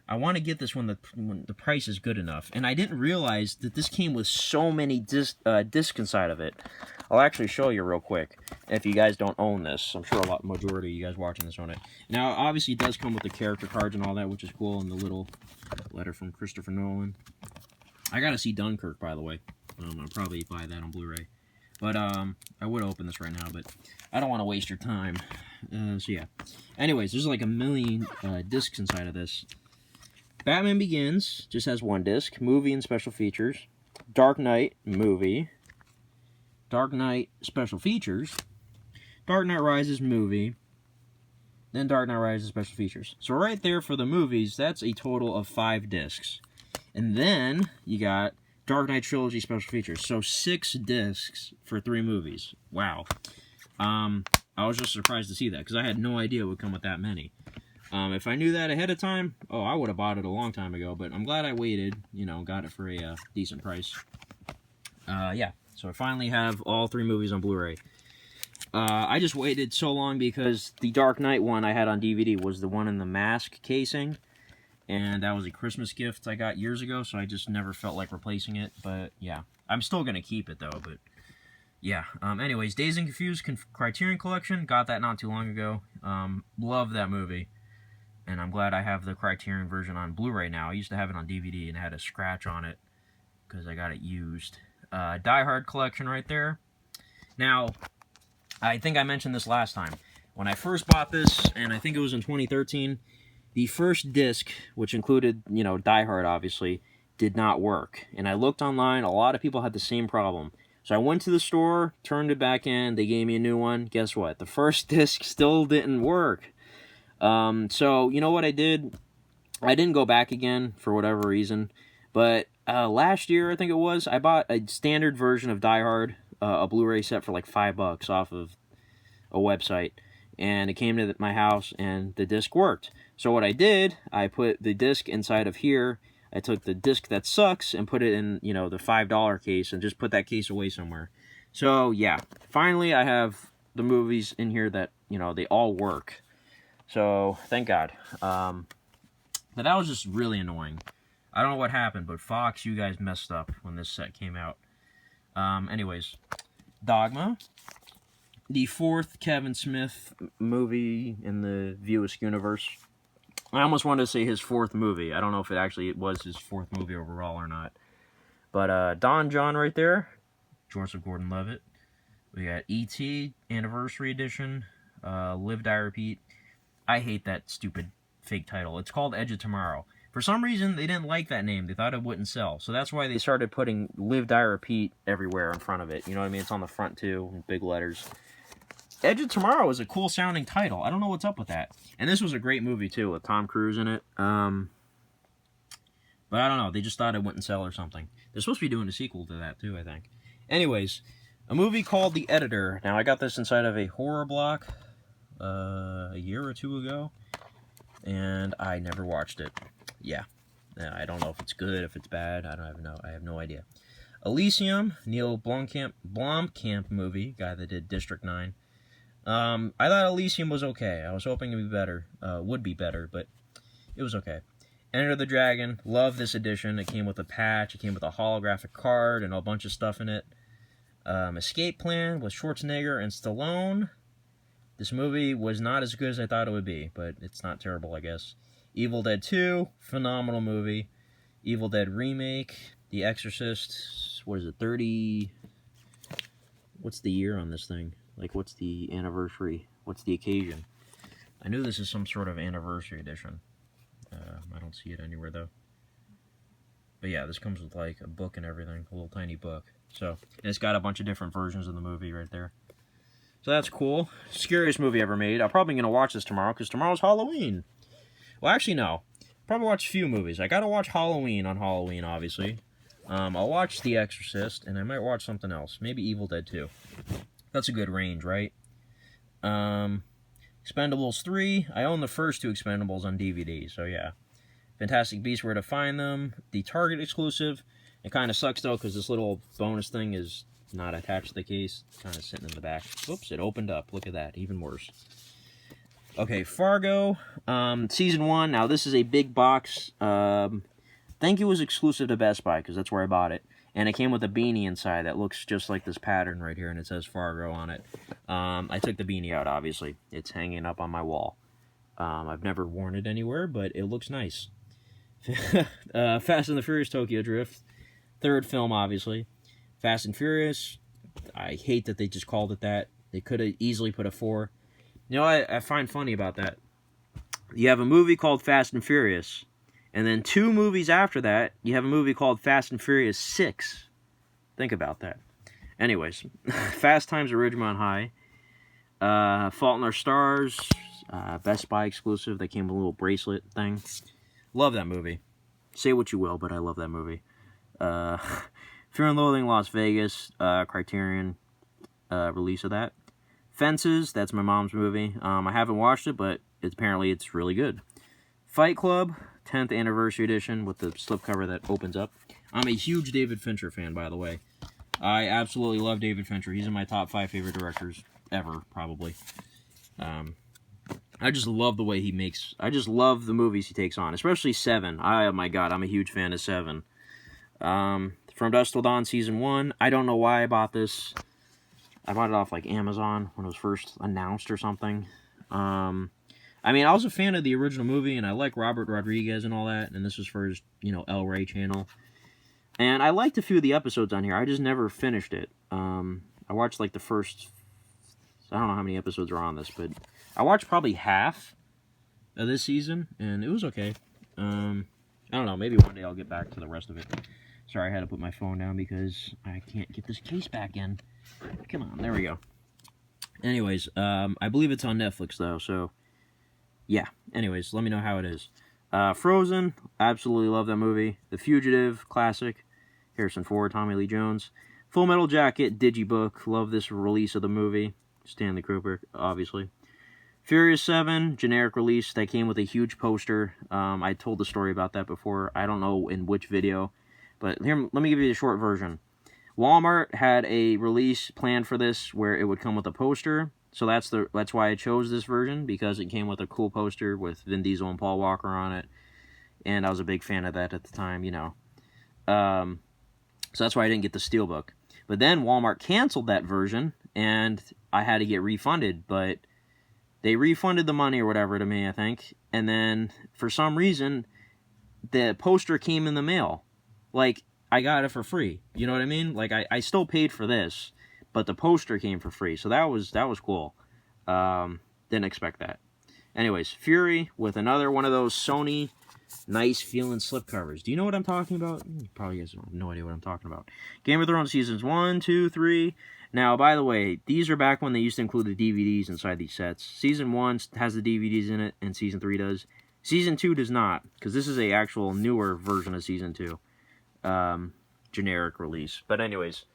I want to get this when the price is good enough. And I didn't realize that this came with so many discs inside of it. I'll actually show you real quick if you guys don't own this. I'm sure majority of you guys watching this own it. Now, obviously, it does come with the character cards and all that, which is cool, and the little letter from Christopher Nolan. I gotta see Dunkirk, by the way. I'll probably buy that on Blu-ray. But, I would open this right now, but I don't want to waste your time. So, yeah. Anyways, there's like a million discs inside of this. Batman Begins just has 1 disc. Movie and special features. Dark Knight movie. Dark Knight special features. Dark Knight Rises movie. Then Dark Knight Rises special features. So right there for the movies, that's a total of 5 discs. And then you got Dark Knight Trilogy special features. So 6 discs for 3 movies. Wow. I was just surprised to see that because I had no idea it would come with that many. If I knew that ahead of time, I would have bought it a long time ago. But I'm glad I waited. Got it for a decent price. Yeah. So I finally have all 3 movies on Blu-ray. I just waited so long because the Dark Knight one I had on DVD was the one in the mask casing. And that was a Christmas gift I got years ago, so I just never felt like replacing it. But, yeah. I'm still going to keep it, though, but, yeah. Anyways, Dazed and Confused Criterion Collection. Got that not too long ago. Love that movie. And I'm glad I have the Criterion version on Blu-ray now. I used to have it on DVD and it had a scratch on it because I got it used. Die Hard Collection right there. Now, I think I mentioned this last time. When I first bought this, and I think it was in 2013... the first disc, which included, Die Hard, obviously, did not work. And I looked online, a lot of people had the same problem. So I went to the store, turned it back in, they gave me a new one. Guess what? The first disc still didn't work. So, you know what I did? I didn't go back again, for whatever reason. But last year, I think it was, I bought a standard version of Die Hard, a Blu-ray set for like $5 off of a website. And it came to my house, and the disc worked. So what I did, I put the disc inside of here. I took the disc that sucks and put it in, the $5 case and just put that case away somewhere. So, yeah. Finally, I have the movies in here that, they all work. So, thank God. But that was just really annoying. I don't know what happened, but Fox, you guys messed up when this set came out. Anyways, Dogma. The 4th Kevin Smith movie in the View Askew universe. I almost wanted to say his 4th movie. I don't know if it was his 4th movie overall or not. But Don John right there. Joseph Gordon-Levitt. We got E.T. Anniversary Edition. Live, Die, Repeat. I hate that stupid fake title. It's called Edge of Tomorrow. For some reason, they didn't like that name. They thought it wouldn't sell. So that's why they started putting Live, Die, Repeat everywhere in front of it. You know what I mean? It's on the front, too, in big letters. Edge of Tomorrow is a cool-sounding title. I don't know what's up with that. And this was a great movie, too, with Tom Cruise in it. But I don't know. They just thought it wouldn't sell or something. They're supposed to be doing a sequel to that, too, I think. Anyways, a movie called The Editor. Now, I got this inside of a horror block a year or two ago. And I never watched it. Yeah, I don't know if it's good, if it's bad. I have no idea. Elysium, Neil Blomkamp movie, guy that did District 9. I thought Elysium was okay. I was hoping it'd be better, would be better, but it was okay. Enter the Dragon, love this edition. It came with a patch, it came with a holographic card, and a bunch of stuff in it. Escape Plan with Schwarzenegger and Stallone. This movie was not as good as I thought it would be, but it's not terrible, I guess. Evil Dead 2, phenomenal movie. Evil Dead Remake. The Exorcist, what is it, 30... What's the year on this thing? Like, what's the anniversary? What's the occasion? I knew this is some sort of anniversary edition. I don't see it anywhere, though. But yeah, this comes with, like, a book and everything. A little tiny book. So, and it's got a bunch of different versions of the movie right there. So that's cool. Scariest movie ever made. I'm probably going to watch this tomorrow, because tomorrow's Halloween. Well, actually, no. Probably watch a few movies. I got to watch Halloween on Halloween, obviously. I'll watch The Exorcist, and I might watch something else. Maybe Evil Dead 2. That's a good range, right? Expendables 3. I own the first two Expendables on DVD, so yeah. Fantastic Beasts, Where to Find Them. The Target exclusive. It kind of sucks, though, because this little bonus thing is not attached to the case. Kind of sitting in the back. Oops, it opened up. Look at that. Even worse. Okay, Fargo. Season 1. Now, this is a big box. I think it was exclusive to Best Buy, because that's where I bought it. And it came with a beanie inside that looks just like this pattern right here, and it says Fargo on it. I took the beanie out, obviously. It's hanging up on my wall. I've never worn it anywhere, but it looks nice. Fast and the Furious Tokyo Drift. Third film, obviously. Fast and Furious. I hate that they just called it that. They could have easily put a 4. You know what I find funny about that? You have a movie called Fast and Furious, and then 2 movies after that, you have a movie called Fast and Furious 6. Think about that. Anyways, Fast Times at Ridgemont High. Fault in Our Stars. Best Buy exclusive. That came with a little bracelet thing. Love that movie. Say what you will, but I love that movie. Fear and Loathing Las Vegas, Criterion release of that. Fences, that's my mom's movie. I haven't watched it, but apparently it's really good. Fight Club, 10th Anniversary Edition with the slipcover that opens up. I'm a huge David Fincher fan, by the way. I absolutely love David Fincher. He's in my top 5 favorite directors ever, probably. I just love the way he makes... I just love the movies he takes on, especially 7. Oh my god, I'm a huge fan of 7. From Dusk Till Dawn Season 1. I don't know why I bought this. I bought it off, like, Amazon when it was first announced or something. I mean, I was a fan of the original movie, and I like Robert Rodriguez and all that, and this was for his, El Rey channel. And I liked a few of the episodes on here. I just never finished it. I watched, like, the first... I don't know how many episodes are on this, but I watched probably half of this season, and it was okay. I don't know, maybe one day I'll get back to the rest of it. Sorry, I had to put my phone down because I can't get this case back in. Come on, there we go. Anyways, I believe it's on Netflix, though, so... yeah, anyways, let me know how it is. Frozen, absolutely love that movie. The Fugitive, classic. Harrison Ford, Tommy Lee Jones. Full Metal Jacket, Digibook, love this release of the movie. Stanley Kubrick, obviously. Furious 7, generic release, that came with a huge poster. I told the story about that before. I don't know in which video. But here, let me give you the short version. Walmart had a release planned for this where it would come with a poster. So that's why I chose this version, because it came with a cool poster with Vin Diesel and Paul Walker on it. And I was a big fan of that at the time, So that's why I didn't get the Steelbook. But then Walmart canceled that version, and I had to get refunded. But they refunded the money or whatever to me, I think. And then, for some reason, the poster came in the mail. Like, I got it for free. You know what I mean? Like, I still paid for this, but the poster came for free. So that was cool. Didn't expect that. Anyways, Fury with another one of those Sony nice feeling slipcovers. Do you know what I'm talking about? Probably guys have no idea what I'm talking about. Game of Thrones seasons 1, 2, 3. Now, by the way, these are back when they used to include the DVDs inside these sets. Season 1 has the DVDs in it, and Season 3 does. Season 2 does not, because this is a actual newer version of Season 2. Generic release. But anyways,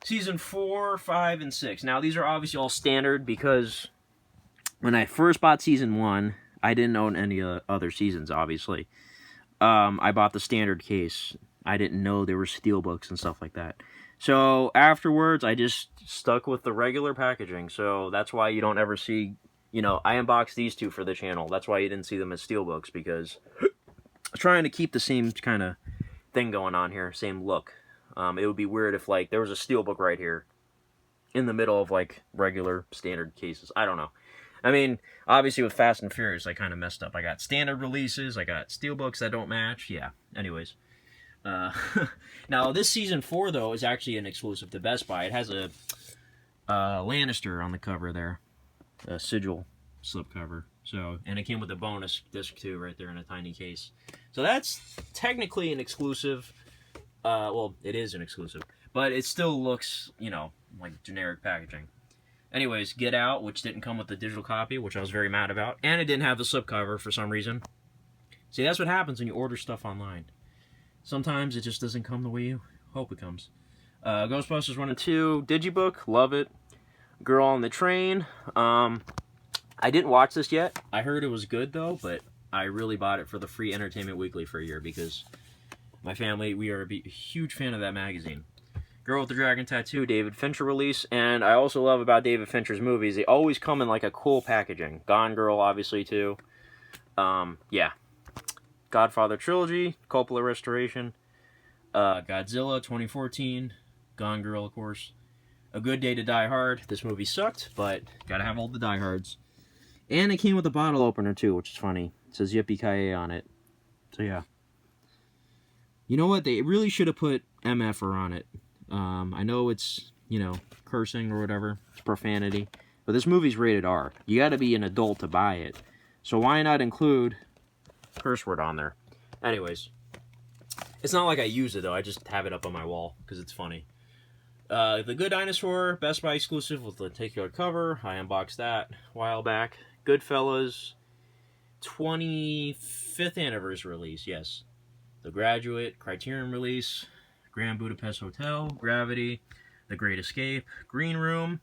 Season 4, 5, and 6. Now, these are obviously all standard, because when I first bought Season 1, I didn't own any other seasons, obviously. I bought the standard case. I didn't know there were steelbooks and stuff like that. So afterwards, I just stuck with the regular packaging. So that's why you don't ever see, you know, I unboxed these two for the channel. That's why you didn't see them as steelbooks, because I'm trying to keep the same kind of thing going on here, same look. It would be weird if, like, there was a steelbook right here in the middle of, like, regular standard cases. I don't know. I mean, obviously with Fast and Furious, I kind of messed up. I got standard releases, I got steelbooks that don't match. Yeah, anyways. Now, this Season 4, though, is actually an exclusive to Best Buy. It has a Lannister on the cover there. A sigil slipcover. So, and it came with a bonus disc, too, right there in a tiny case. So that's technically an exclusive. Well, it is an exclusive. But it still looks, you know, like generic packaging. Anyways, Get Out, which didn't come with the digital copy, which I was very mad about. And it didn't have the slipcover for some reason. See, that's what happens when you order stuff online. Sometimes it just doesn't come the way you hope it comes. Ghostbusters 1 and 2, Digibook, love it. Girl on the Train. I didn't watch this yet. I heard it was good, though, but I really bought it for the free Entertainment Weekly for a year because my family, we are a huge fan of that magazine. Girl with the Dragon Tattoo, David Fincher release. And I also love about David Fincher's movies, they always come in like a cool packaging. Gone Girl, obviously, too. Yeah. Godfather Trilogy, Coppola Restoration, Godzilla 2014, Gone Girl, of course. A Good Day to Die Hard. This movie sucked, but gotta have all the Die Hards. And it came with a bottle opener, too, which is funny. It says Yippee-Ki-Yay on it. So, yeah. You know what? They really should have put MFer on it. I know it's, you know, cursing or whatever. It's profanity. But this movie's rated R. You gotta be an adult to buy it. So why not include curse word on there? Anyways. It's not like I use it, though. I just have it up on my wall because it's funny. The Good Dinosaur, Best Buy exclusive with the take-yard cover. I unboxed that a while back. Goodfellas, 25th anniversary release, yes. The Graduate, Criterion release. Grand Budapest Hotel, Gravity, The Great Escape, Green Room.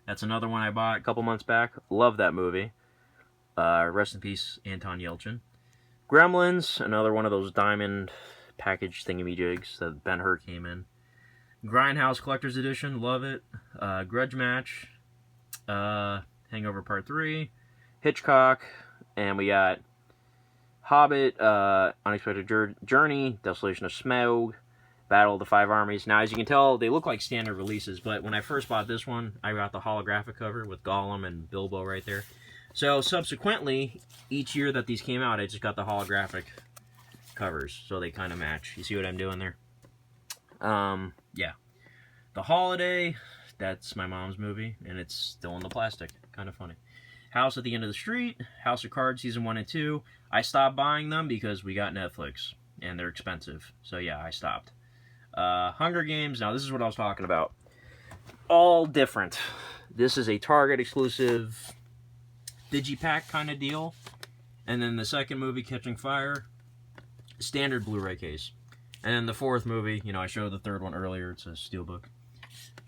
That's another one I bought a couple months back. Love that movie. Rest in peace, Anton Yelchin. Gremlins, another one of those diamond package thingy-jigs that Ben-Hur came in. Grindhouse Collector's Edition, love it. Grudge Match, Hangover Part 3, Hitchcock, and we got Hobbit, Unexpected Journey, Desolation of Smaug, Battle of the Five Armies. Now, as you can tell, they look like standard releases, but when I first bought this one, I got the holographic cover with Gollum and Bilbo right there. So, subsequently, each year that these came out, I just got the holographic covers, so they kind of match. You see what I'm doing there? Yeah. The Holiday, that's my mom's movie, and it's still in the plastic. Kind of funny. House at the End of the Street, House of Cards Season 1 and 2. I stopped buying them because we got Netflix, and they're expensive. So, yeah, I stopped. Hunger Games, now this is what I was talking about. All different. This is a Target exclusive digipack kind of deal. And then the second movie, Catching Fire, standard Blu-ray case. And then the fourth movie, you know, I showed the third one earlier, it's a Steelbook.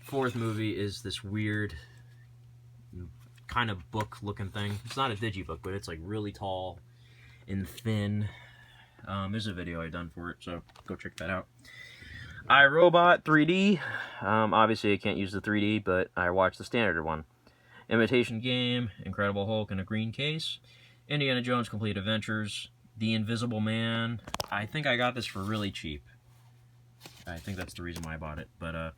Fourth movie is this weird kind of book-looking thing. It's not a digibook, but it's like really tall and thin. There's a video I've done for it, so go check that out. iRobot 3D. Obviously, I can't use the 3D, but I watched the standard one. Imitation Game, Incredible Hulk in a green case. Indiana Jones Complete Adventures. The Invisible Man. I think I got this for really cheap. I think that's the reason why I bought it. But,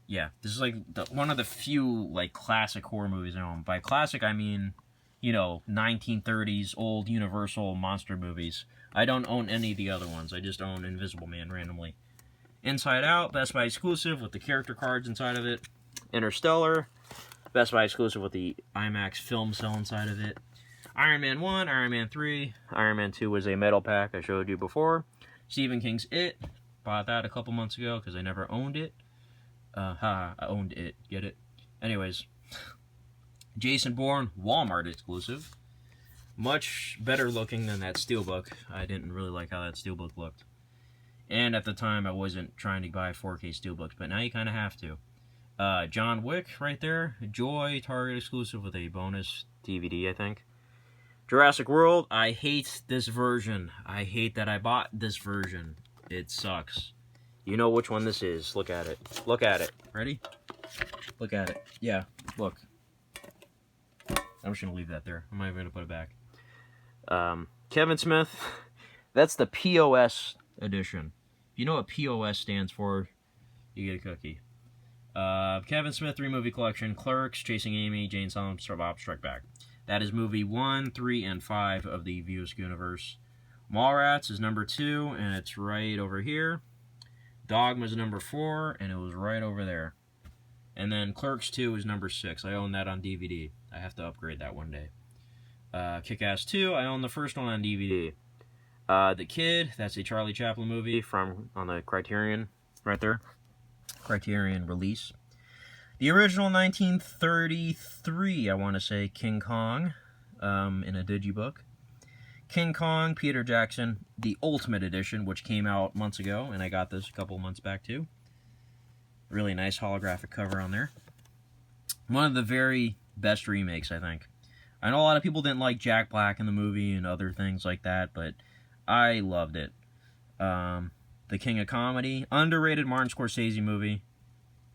yeah. This is like one of the few, like, classic horror movies I own. By classic, I mean, you know, 1930s old Universal monster movies. I don't own any of the other ones. I just own Invisible Man randomly. Inside Out, Best Buy exclusive with the character cards inside of it. Interstellar, Best Buy exclusive with the IMAX film cell inside of it. Iron Man 1, Iron Man 3, Iron Man 2 was a metal pack I showed you before. Stephen King's It, bought that a couple months ago because I never owned it. I owned it, get it? Anyways, Jason Bourne, Walmart exclusive. Much better looking than that Steelbook. I didn't really like how that Steelbook looked. And at the time, I wasn't trying to buy 4K Steelbooks, but now you kind of have to. John Wick, right there. Joy, Target exclusive with a bonus DVD, I think. Jurassic World, I hate this version. I hate that I bought this version. It sucks. You know which one this is. Look at it. Look at it. Ready? Look at it. Yeah, look. I'm just going to leave that there. I'm not even going to put it back. Kevin Smith, that's the POS edition. If you know what POS stands for, you get a cookie. Kevin Smith 3-movie collection, Clerks, Chasing Amy, Jane Silent Bob Strike Back. That is movie 1, 3, and 5 of the Views universe. Mallrats is number 2, and it's right over here. Dogma is number 4, and it was right over there. And then Clerks 2 is number 6. I own that on DVD. I have to upgrade that one day. Kick-Ass 2, I own the first one on DVD. The Kid, that's a Charlie Chaplin movie on the Criterion, right there. Criterion release. The original 1933, I want to say, King Kong, in a digibook. King Kong, Peter Jackson, the Ultimate Edition, which came out months ago, and I got this a couple months back too. Really nice holographic cover on there. One of the very best remakes, I think. I know a lot of people didn't like Jack Black in the movie and other things like that, but I loved it. The King of Comedy, underrated Martin Scorsese movie.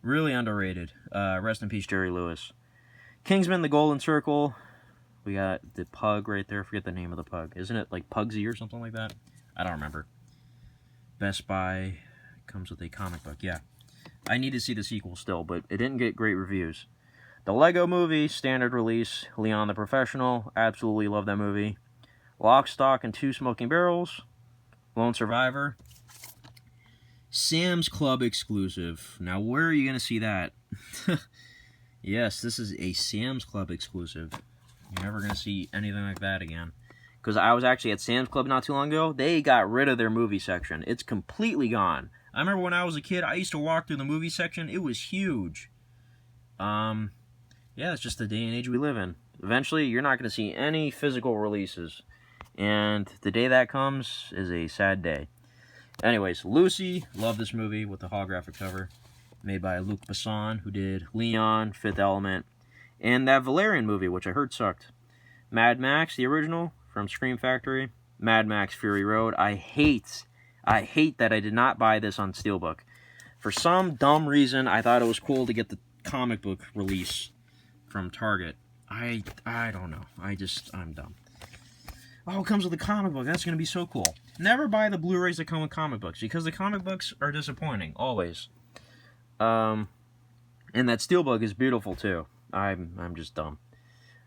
Really underrated. Rest in peace, Jerry Lewis. Kingsman, The Golden Circle. We got the pug right there. I forget the name of the pug. Isn't it like Pugsy or something like that? I don't remember. Best Buy comes with a comic book. Yeah. I need to see the sequel still, but it didn't get great reviews. The Lego Movie, standard release. Leon the Professional. Absolutely love that movie. Lock, Stock, and Two Smoking Barrels. Lone Survivor. Sam's Club exclusive. Now, where are you going to see that? Yes, this is a Sam's Club exclusive. You're never going to see anything like that again. Because I was actually at Sam's Club not too long ago. They got rid of their movie section. It's completely gone. I remember when I was a kid, I used to walk through the movie section. It was huge. Yeah, it's just the day and age we live in. Eventually, you're not going to see any physical releases. And the day that comes is a sad day. Anyways, Lucy, love this movie with the holographic cover. Made by Luc Besson, who did Leon, Fifth Element, and that Valerian movie, which I heard sucked. Mad Max, the original, from Scream Factory. Mad Max Fury Road. I hate that I did not buy this on Steelbook. For some dumb reason, I thought it was cool to get the comic book release from Target. I don't know. I'm dumb. Oh, it comes with a comic book. That's going to be so cool. Never buy the Blu-rays that come with comic books, because the comic books are disappointing, always. And that Steelbook is beautiful, too. I'm just dumb.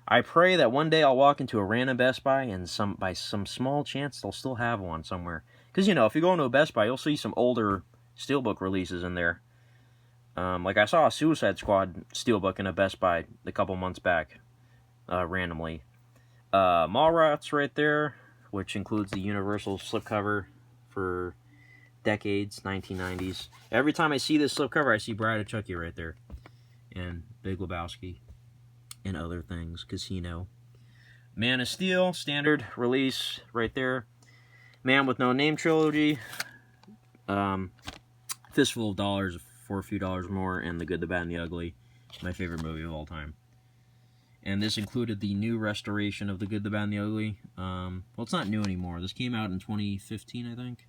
I pray that one day I'll walk into a random Best Buy, and by some small chance, they'll still have one somewhere. Because, you know, if you go into a Best Buy, you'll see some older Steelbook releases in there. Like, I saw a Suicide Squad Steelbook in a Best Buy a couple months back, randomly. Mallrats right there, which includes the Universal slipcover for decades, 1990s. Every time I see this slipcover, I see Bride of Chucky right there. And Big Lebowski. And other things. Casino. Man of Steel, standard release right there. Man with No Name trilogy. Fistful of Dollars for a few dollars more. And The Good, the Bad, and the Ugly. My favorite movie of all time. And this included the new restoration of The Good, the Bad, and the Ugly. Well, it's not new anymore. This came out in 2015, I think.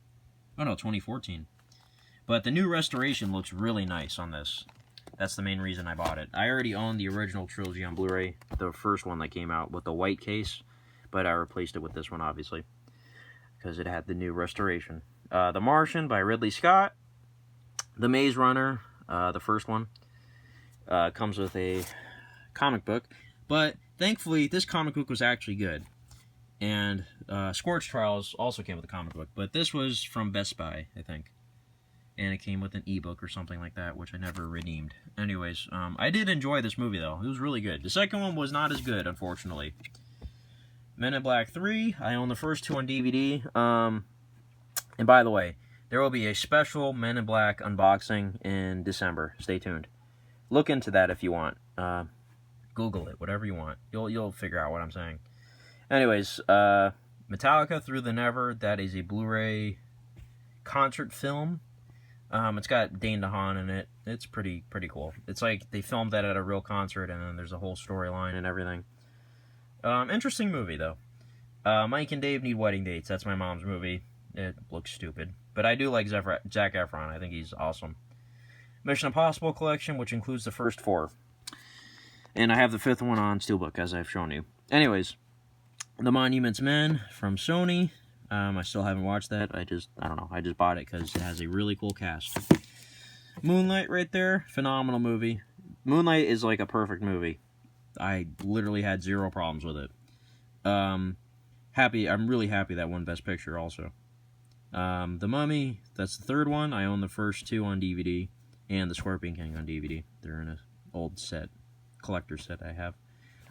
Oh, no, 2014. But the new restoration looks really nice on this. That's the main reason I bought it. I already owned the original trilogy on Blu-ray, the first one that came out with the white case. But I replaced it with this one, obviously, because it had the new restoration. The Martian by Ridley Scott. The Maze Runner, the first one, comes with a comic book. But thankfully, this comic book was actually good. And Scorch Trials also came with a comic book. But this was from Best Buy, I think. And it came with an ebook or something like that, which I never redeemed. Anyways, I did enjoy this movie, though. It was really good. The second one was not as good, unfortunately. Men in Black 3, I own the first two on DVD. And by the way, there will be a special Men in Black unboxing in December. Stay tuned. Look into that if you want. Google it, whatever you want. You'll figure out what I'm saying. Anyways, Metallica Through the Never, that is a Blu-ray concert film. It's got Dane DeHaan in it. It's pretty cool. It's like they filmed that at a real concert, and then there's a whole storyline and everything. Interesting movie, though. Mike and Dave Need Wedding Dates. That's my mom's movie. It looks stupid. But I do like Zac Efron. I think he's awesome. Mission Impossible collection, which includes the first 4. And I have the 5th one on Steelbook, as I've shown you. Anyways, The Monuments Men from Sony. I still haven't watched that. I don't know. I just bought it because it has a really cool cast. Moonlight right there. Phenomenal movie. Moonlight is like a perfect movie. I literally had 0 problems with it. I'm really happy that won Best Picture also. The Mummy, that's the 3rd one. I own the first 2 on DVD. And The Scorpion King on DVD. They're in an old set. Collector set I have.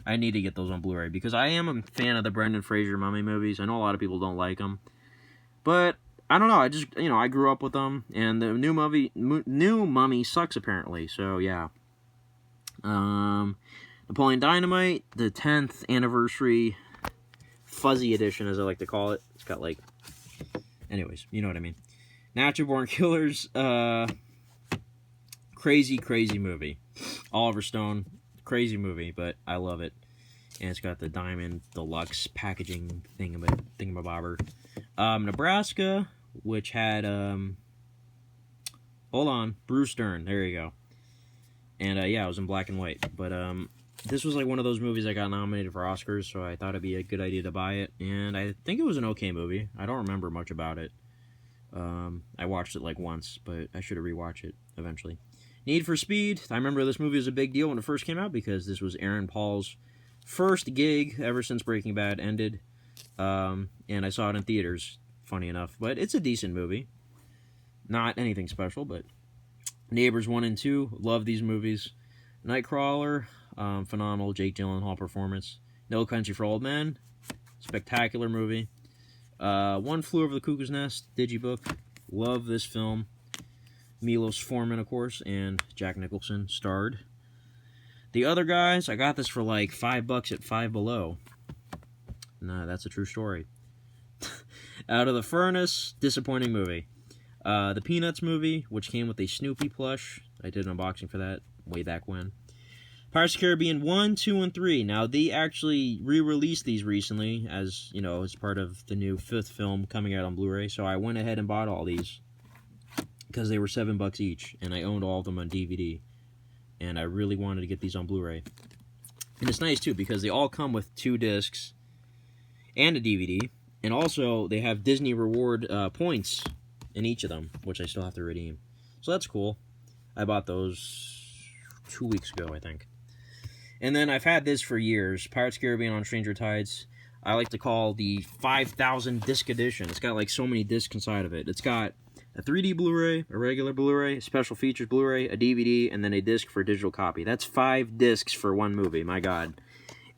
I need to get those on Blu-ray because I am a fan of the Brendan Fraser Mummy movies. I know a lot of people don't like them, but I don't know. I just, I grew up with them, and the new Mummy sucks apparently. So yeah. Napoleon Dynamite, the 10th anniversary fuzzy edition, as I like to call it. It's got anyways, you know what I mean. Natural Born Killers, crazy movie. Oliver Stone. Crazy movie, but I love it. And it's got the Diamond Deluxe packaging thingamabobber. Nebraska, which had, hold on, Bruce Dern. There you go. And, yeah, it was in black and white. But, this was like one of those movies that got nominated for Oscars, so I thought it'd be a good idea to buy it. And I think it was an okay movie. I don't remember much about it. I watched it like once, but I should have rewatched it eventually. Need for Speed. I remember this movie was a big deal when it first came out because this was Aaron Paul's first gig ever since Breaking Bad ended. And I saw it in theaters, funny enough. But it's a decent movie. Not anything special, but Neighbors 1 and 2. Love these movies. Nightcrawler. Phenomenal Jake Gyllenhaal performance. No Country for Old Men. Spectacular movie. One Flew Over the Cuckoo's Nest. Digibook. Love this film. Milos Forman, of course, and Jack Nicholson starred. The Other Guys, I got this for like $5 at Five Below. Nah, that's a true story. Out of the Furnace, disappointing movie. The Peanuts movie, which came with a Snoopy plush. I did an unboxing for that way back when. Pirates of the Caribbean 1, 2, and 3. Now, they actually re-released these recently as, as part of the new 5th film coming out on Blu-ray. So I went ahead and bought all these because they were $7 each, and I owned all of them on DVD. And I really wanted to get these on Blu-ray. And it's nice, too, because they all come with 2 discs and a DVD. And also, they have Disney Reward points in each of them, which I still have to redeem. So that's cool. I bought those 2 weeks ago, I think. And then I've had this for years, Pirates of the Caribbean on Stranger Tides. I like to call the 5,000 disc edition. It's got like so many discs inside of it. It's got a 3D Blu-ray, a regular Blu-ray, a special features Blu-ray, a DVD, and then a disc for a digital copy. That's 5 discs for one movie, my God.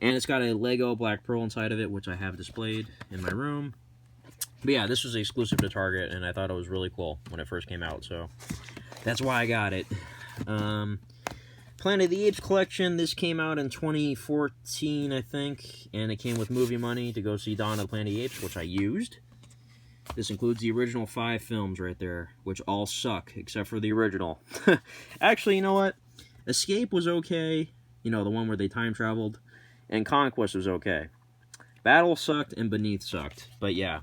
And it's got a Lego Black Pearl inside of it, which I have displayed in my room. But yeah, this was exclusive to Target, and I thought it was really cool when it first came out, so that's why I got it. Planet of the Apes collection, this came out in 2014, I think, and it came with movie money to go see Dawn of the Planet of the Apes, which I used. This includes the original 5 films right there, which all suck, except for the original. Actually, you know what? Escape was okay, the one where they time traveled, and Conquest was okay. Battle sucked, and Beneath sucked, but yeah.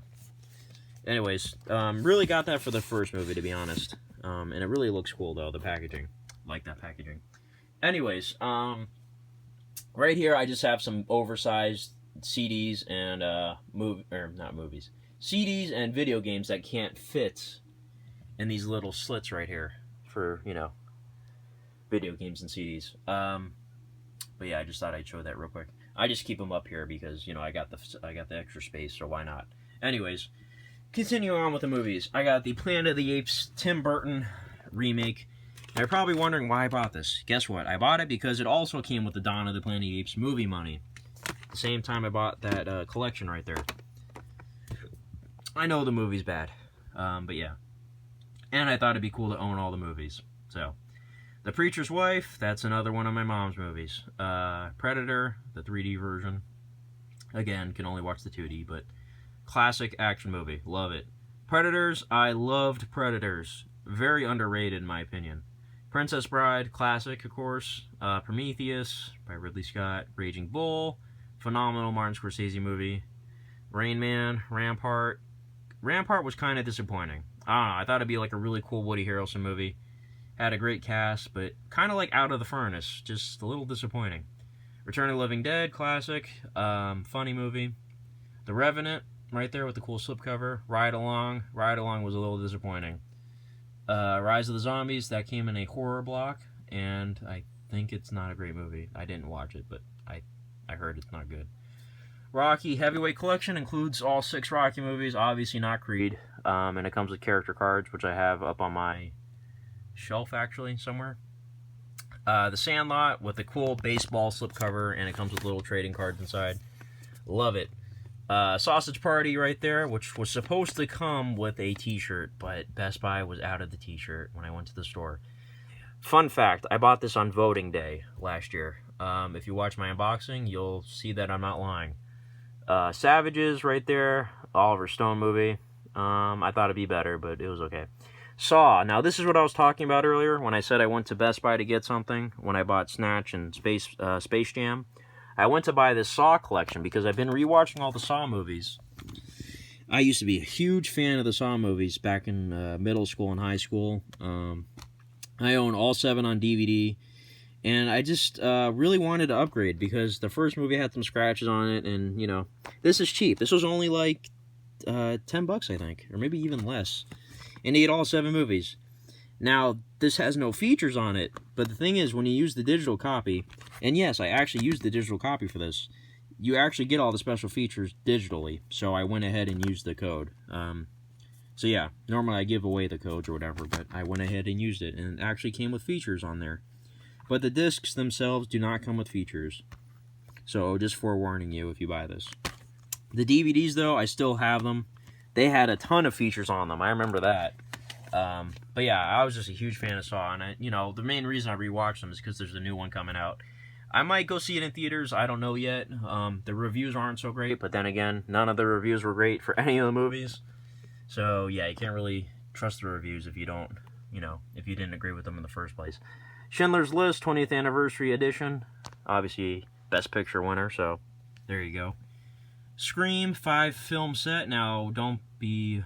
Anyways, really got that for the first movie, to be honest. And it really looks cool, though, the packaging. Like that packaging. Anyways, right here I just have some oversized CDs and, CDs and video games that can't fit in these little slits right here for, video games and CDs. But yeah, I just thought I'd show that real quick. I just keep them up here because, I got the extra space, so why not? Anyways, continuing on with the movies. I got the Planet of the Apes Tim Burton remake. You're probably wondering why I bought this. Guess what? I bought it because it also came with the Dawn of the Planet of the Apes movie money. the same time I bought that collection right there. I know the movie's bad, but yeah. And I thought it'd be cool to own all the movies. So, The Preacher's Wife, that's another one of my mom's movies. Predator, the 3D version. Again, can only watch the 2D, but classic action movie. Love it. Predators, I loved Predators. Very underrated in my opinion. Princess Bride, classic, of course. Prometheus, by Ridley Scott. Raging Bull, phenomenal Martin Scorsese movie. Rain Man, Rampart. Rampart was kind of disappointing. I don't know, I thought it'd be like a really cool Woody Harrelson movie. Had a great cast, but kind of like Out of the Furnace. Just a little disappointing. Return of the Living Dead, classic. Funny movie. The Revenant, right there with the cool slipcover. Ride Along. Ride Along was a little disappointing. Rise of the Zombies, that came in a horror block, and I think it's not a great movie. I didn't watch it, but I heard it's not good. Rocky Heavyweight Collection includes all 6 Rocky movies, obviously not Creed, and it comes with character cards, which I have up on my shelf, actually, somewhere. The Sandlot with a cool baseball slipcover, and it comes with little trading cards inside. Love it. Sausage Party right there, which was supposed to come with a t-shirt, but Best Buy was out of the t-shirt when I went to the store. Fun fact, I bought this on voting day last year. If you watch my unboxing, you'll see that I'm not lying. Savages right there, Oliver Stone movie. I thought it'd be better, but it was okay. Saw. Now, this is what I was talking about earlier when I said I went to Best Buy to get something when I bought Snatch and Space Jam. I went to buy this Saw collection because I've been rewatching all the Saw movies. I used to be a huge fan of the Saw movies back in middle school and high school. I own all 7 on DVD, and I just really wanted to upgrade because the first movie had some scratches on it, and, you know, this is cheap. This was only like $10, I think, or maybe even less, and you get all 7 movies. Now, this has no features on it, but the thing is, when you use the digital copy, and yes, I actually used the digital copy for this, you actually get all the special features digitally, so I went ahead and used the code. So yeah, normally I give away the codes or whatever, but I went ahead and used it, and it actually came with features on there. But the discs themselves do not come with features, so just forewarning you if you buy this. The DVDs, though, I still have them. They had a ton of features on them, I remember that. But yeah, I was just a huge fan of Saw, and you know, the main reason I rewatched them is because there's a new one coming out. I might go see it in theaters, I don't know yet. The reviews aren't so great, but then again, none of the reviews were great for any of the movies. So yeah, you can't really trust the reviews if you don't, you know, if you didn't agree with them in the first place. Schindler's List 20th Anniversary Edition, obviously Best Picture winner, so there you go. Scream 5 film set. Now, don't be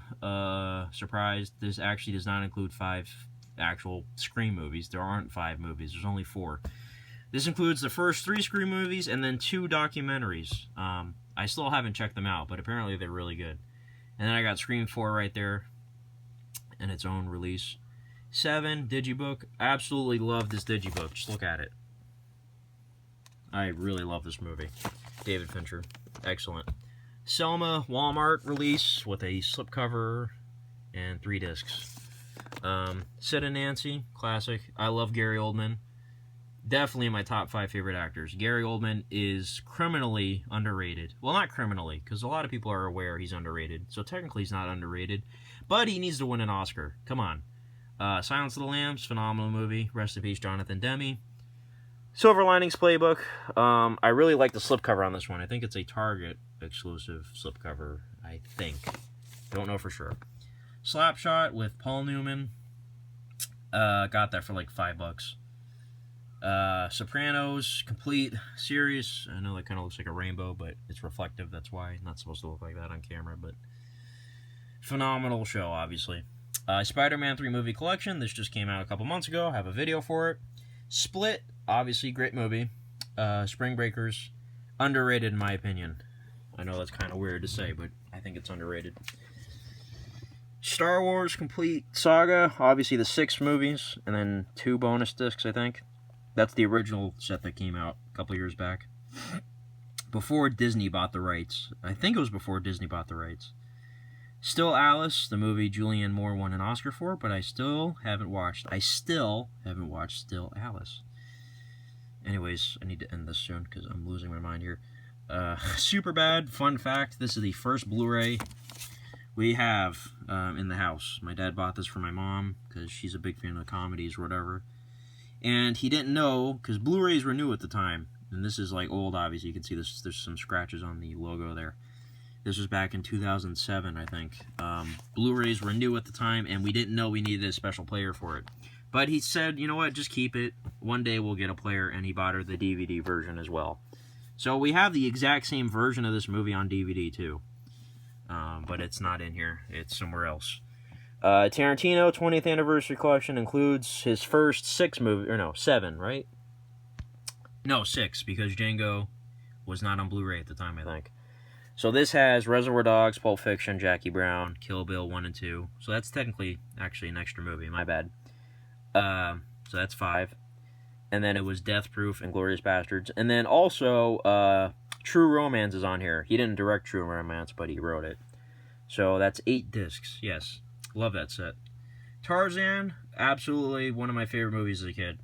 surprised. This actually does not include 5 actual Scream movies. There aren't 5 movies. There's only 4. This includes the first 3 Scream movies and then 2 documentaries. I still haven't checked them out, but apparently they're really good. And then I got Scream 4 right there in its own release. 7, Digibook. Absolutely love this Digibook. Just look at it. I really love this movie. David Fincher. Excellent. Selma Walmart release with a slipcover and 3 discs. Sid and Nancy, classic. I love Gary Oldman. Definitely my top 5 favorite actors. Gary Oldman is criminally underrated. Well, not criminally, because a lot of people are aware he's underrated. So technically he's not underrated. But he needs to win an Oscar. Come on. Silence of the Lambs, phenomenal movie. Rest in peace, Jonathan Demme. Silver Linings Playbook. I really like the slipcover on this one. I think it's a Target exclusive slipcover, I think. Don't know for sure. Slapshot with Paul Newman. Got that for like $5. Sopranos, complete series. I know that kind of looks like a rainbow, but it's reflective. That's why. Not supposed to look like that on camera, but phenomenal show, obviously. Spider-Man 3 movie collection. This just came out a couple months ago. I have a video for it. Split, obviously, great movie. Spring Breakers, underrated in my opinion. I know that's kind of weird to say, but I think it's underrated. Star Wars Complete Saga, obviously the 6 movies, and then 2 bonus discs, I think. That's the original set that came out a couple years back. Before Disney bought the rights. I think it was before Disney bought the rights. Still Alice, the movie Julianne Moore won an Oscar for, but I still haven't watched. Still Alice. Anyways, I need to end this soon because I'm losing my mind here. Super bad. Fun fact, this is the first Blu-ray we have in the house. My dad bought this for my mom because she's a big fan of comedies or whatever. And he didn't know, because Blu-rays were new at the time. And this is like old, obviously. You can see this. There's some scratches on the logo there. This was back in 2007, I think. Blu-rays were new at the time, and we didn't know we needed a special player for it. But he said, you know what, just keep it. One day we'll get a player, and he bought her the DVD version as well. So we have the exact same version of this movie on DVD, too. But it's not in here. It's somewhere else. Tarantino 20th Anniversary Collection includes his first 7, right? No, 6, because Django was not on Blu-ray at the time, I think. So this has Reservoir Dogs, Pulp Fiction, Jackie Brown, Kill Bill 1 and 2. So that's technically actually an extra movie, my bad. So that's 5. And then it was Death Proof and Glorious Bastards. And then also, True Romance is on here. He didn't direct True Romance, but he wrote it. So that's 8 discs, yes. Love that set. Tarzan, absolutely one of my favorite movies as a kid.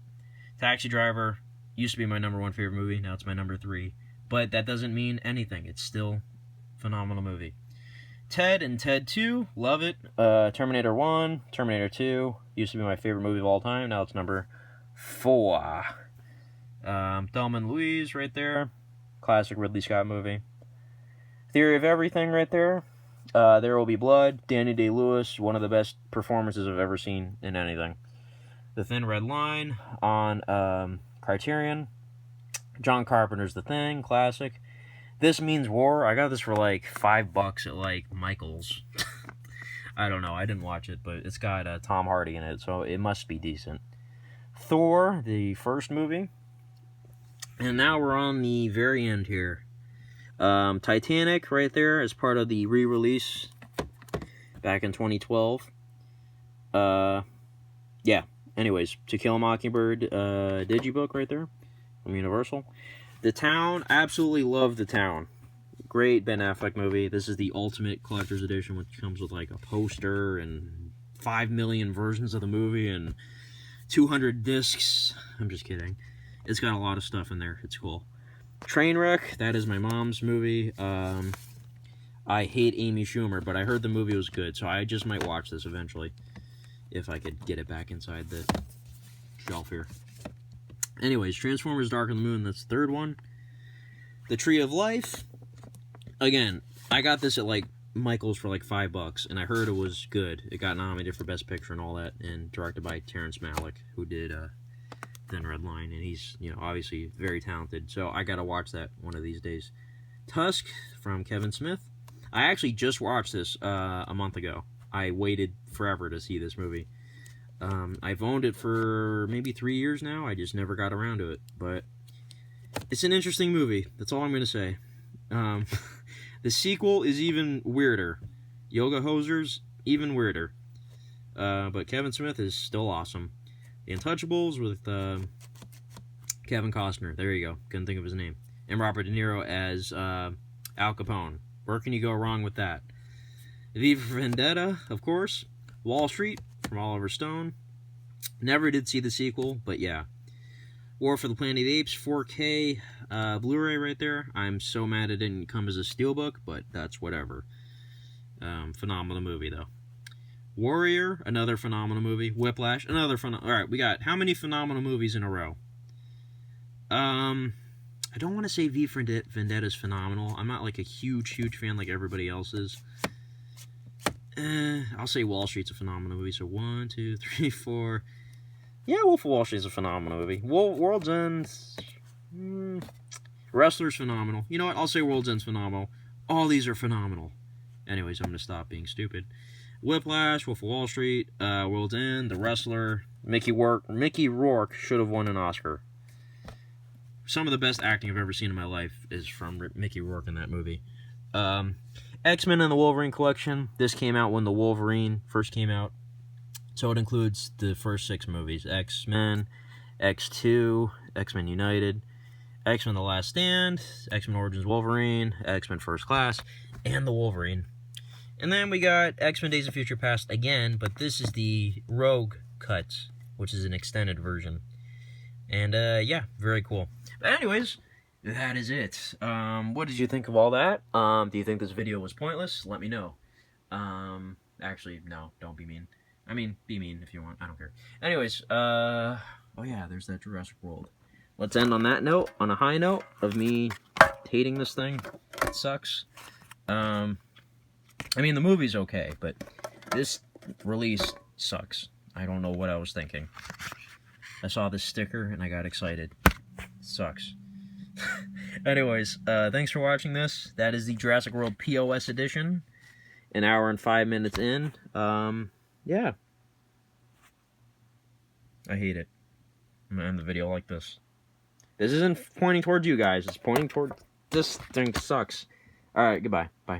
Taxi Driver used to be my #1 favorite movie. Now it's my #3. But that doesn't mean anything. It's still a phenomenal movie. Ted and Ted 2, love it. Terminator 1, Terminator 2, used to be my favorite movie of all time. Now it's number 4. Thelma and Louise right there. Classic Ridley Scott movie. Theory of Everything right there. There Will Be Blood. Danny Day-Lewis, one of the best performances I've ever seen in anything. The Thin Red Line on Criterion. John Carpenter's The Thing, classic. This Means War. I got this for like $5 at like Michael's. I don't know. I didn't watch it, but it's got Tom Hardy in it, so it must be decent. Thor, the first movie. And now we're on the very end here. Titanic right there as part of the re-release back in 2012. Yeah. Anyways, To Kill a Mockingbird digibook right there from Universal. The Town, absolutely love The Town. Great Ben Affleck movie. This is the ultimate collector's edition, which comes with like a poster and 5 million versions of the movie and 200 discs. I'm just kidding. It's got a lot of stuff in there. It's cool. Trainwreck, that is my mom's movie. I hate Amy Schumer, but I heard the movie was good, so I just might watch this eventually if I could get it back inside the shelf here. Anyways, Transformers Dark of the Moon, that's the third one. The Tree of Life. Again, I got this at like Michael's for like $5, and I heard it was good. It got nominated for Best Picture and all that, and directed by Terrence Malick, who did Thin Red Line, and he's, you know, obviously very talented, so I gotta watch that one of these days. Tusk from Kevin Smith. I actually just watched this a month ago. I waited forever to see this movie. I've owned it for maybe 3 years now. I just never got around to it, but it's an interesting movie. That's all I'm going to say. The sequel is even weirder. Yoga Hosers, even weirder. But Kevin Smith is still awesome. The Untouchables with Kevin Costner. There you go. Couldn't think of his name. And Robert De Niro as Al Capone. Where can you go wrong with that? V for Vendetta, of course. Wall Street from Oliver Stone. Never did see the sequel, but yeah. War for the Planet of the Apes, 4K Blu-ray right there. I'm so mad it didn't come as a Steelbook, but that's whatever. Phenomenal movie, though. Warrior, another phenomenal movie. Whiplash, another phenomenal... Alright, we got how many phenomenal movies in a row? I don't want to say V for Vendetta is phenomenal. I'm not like a huge fan like everybody else is. I'll say Wall Street's a phenomenal movie. So 1, 2, 3, 4. Yeah, Wolf of Wall Street's a phenomenal movie. World's End. Wrestler's phenomenal. You know what? I'll say World's End's phenomenal. All these are phenomenal. Anyways, I'm going to stop being stupid. Whiplash, Wolf of Wall Street, World's End, The Wrestler, Mickey Rourke should have won an Oscar. Some of the best acting I've ever seen in my life is from Mickey Rourke in that movie. X-Men and the Wolverine collection. This came out when the Wolverine first came out. So it includes the first 6 movies. X-Men, X2, X-Men United, X-Men The Last Stand, X-Men Origins Wolverine, X-Men First Class, and the Wolverine. And then we got X-Men Days of Future Past again, but this is the Rogue cut, which is an extended version. And, yeah, very cool. But anyways, that is it. What did you think of all that? Do you think this video was pointless? Let me know. Actually, no, don't be mean. I mean, be mean if you want. I don't care. Anyways, oh yeah, there's that Jurassic World. Let's end on that note, on a high note of me hating this thing. It sucks. I mean, the movie's okay, but this release sucks. I don't know what I was thinking. I saw this sticker and I got excited. It sucks. Anyways, thanks for watching this. That is the Jurassic World POS edition. An hour and 5 minutes in. Yeah. I hate it. I'm gonna end the video like this. This isn't pointing towards you guys. It's pointing toward this thing sucks. Alright, goodbye. Bye.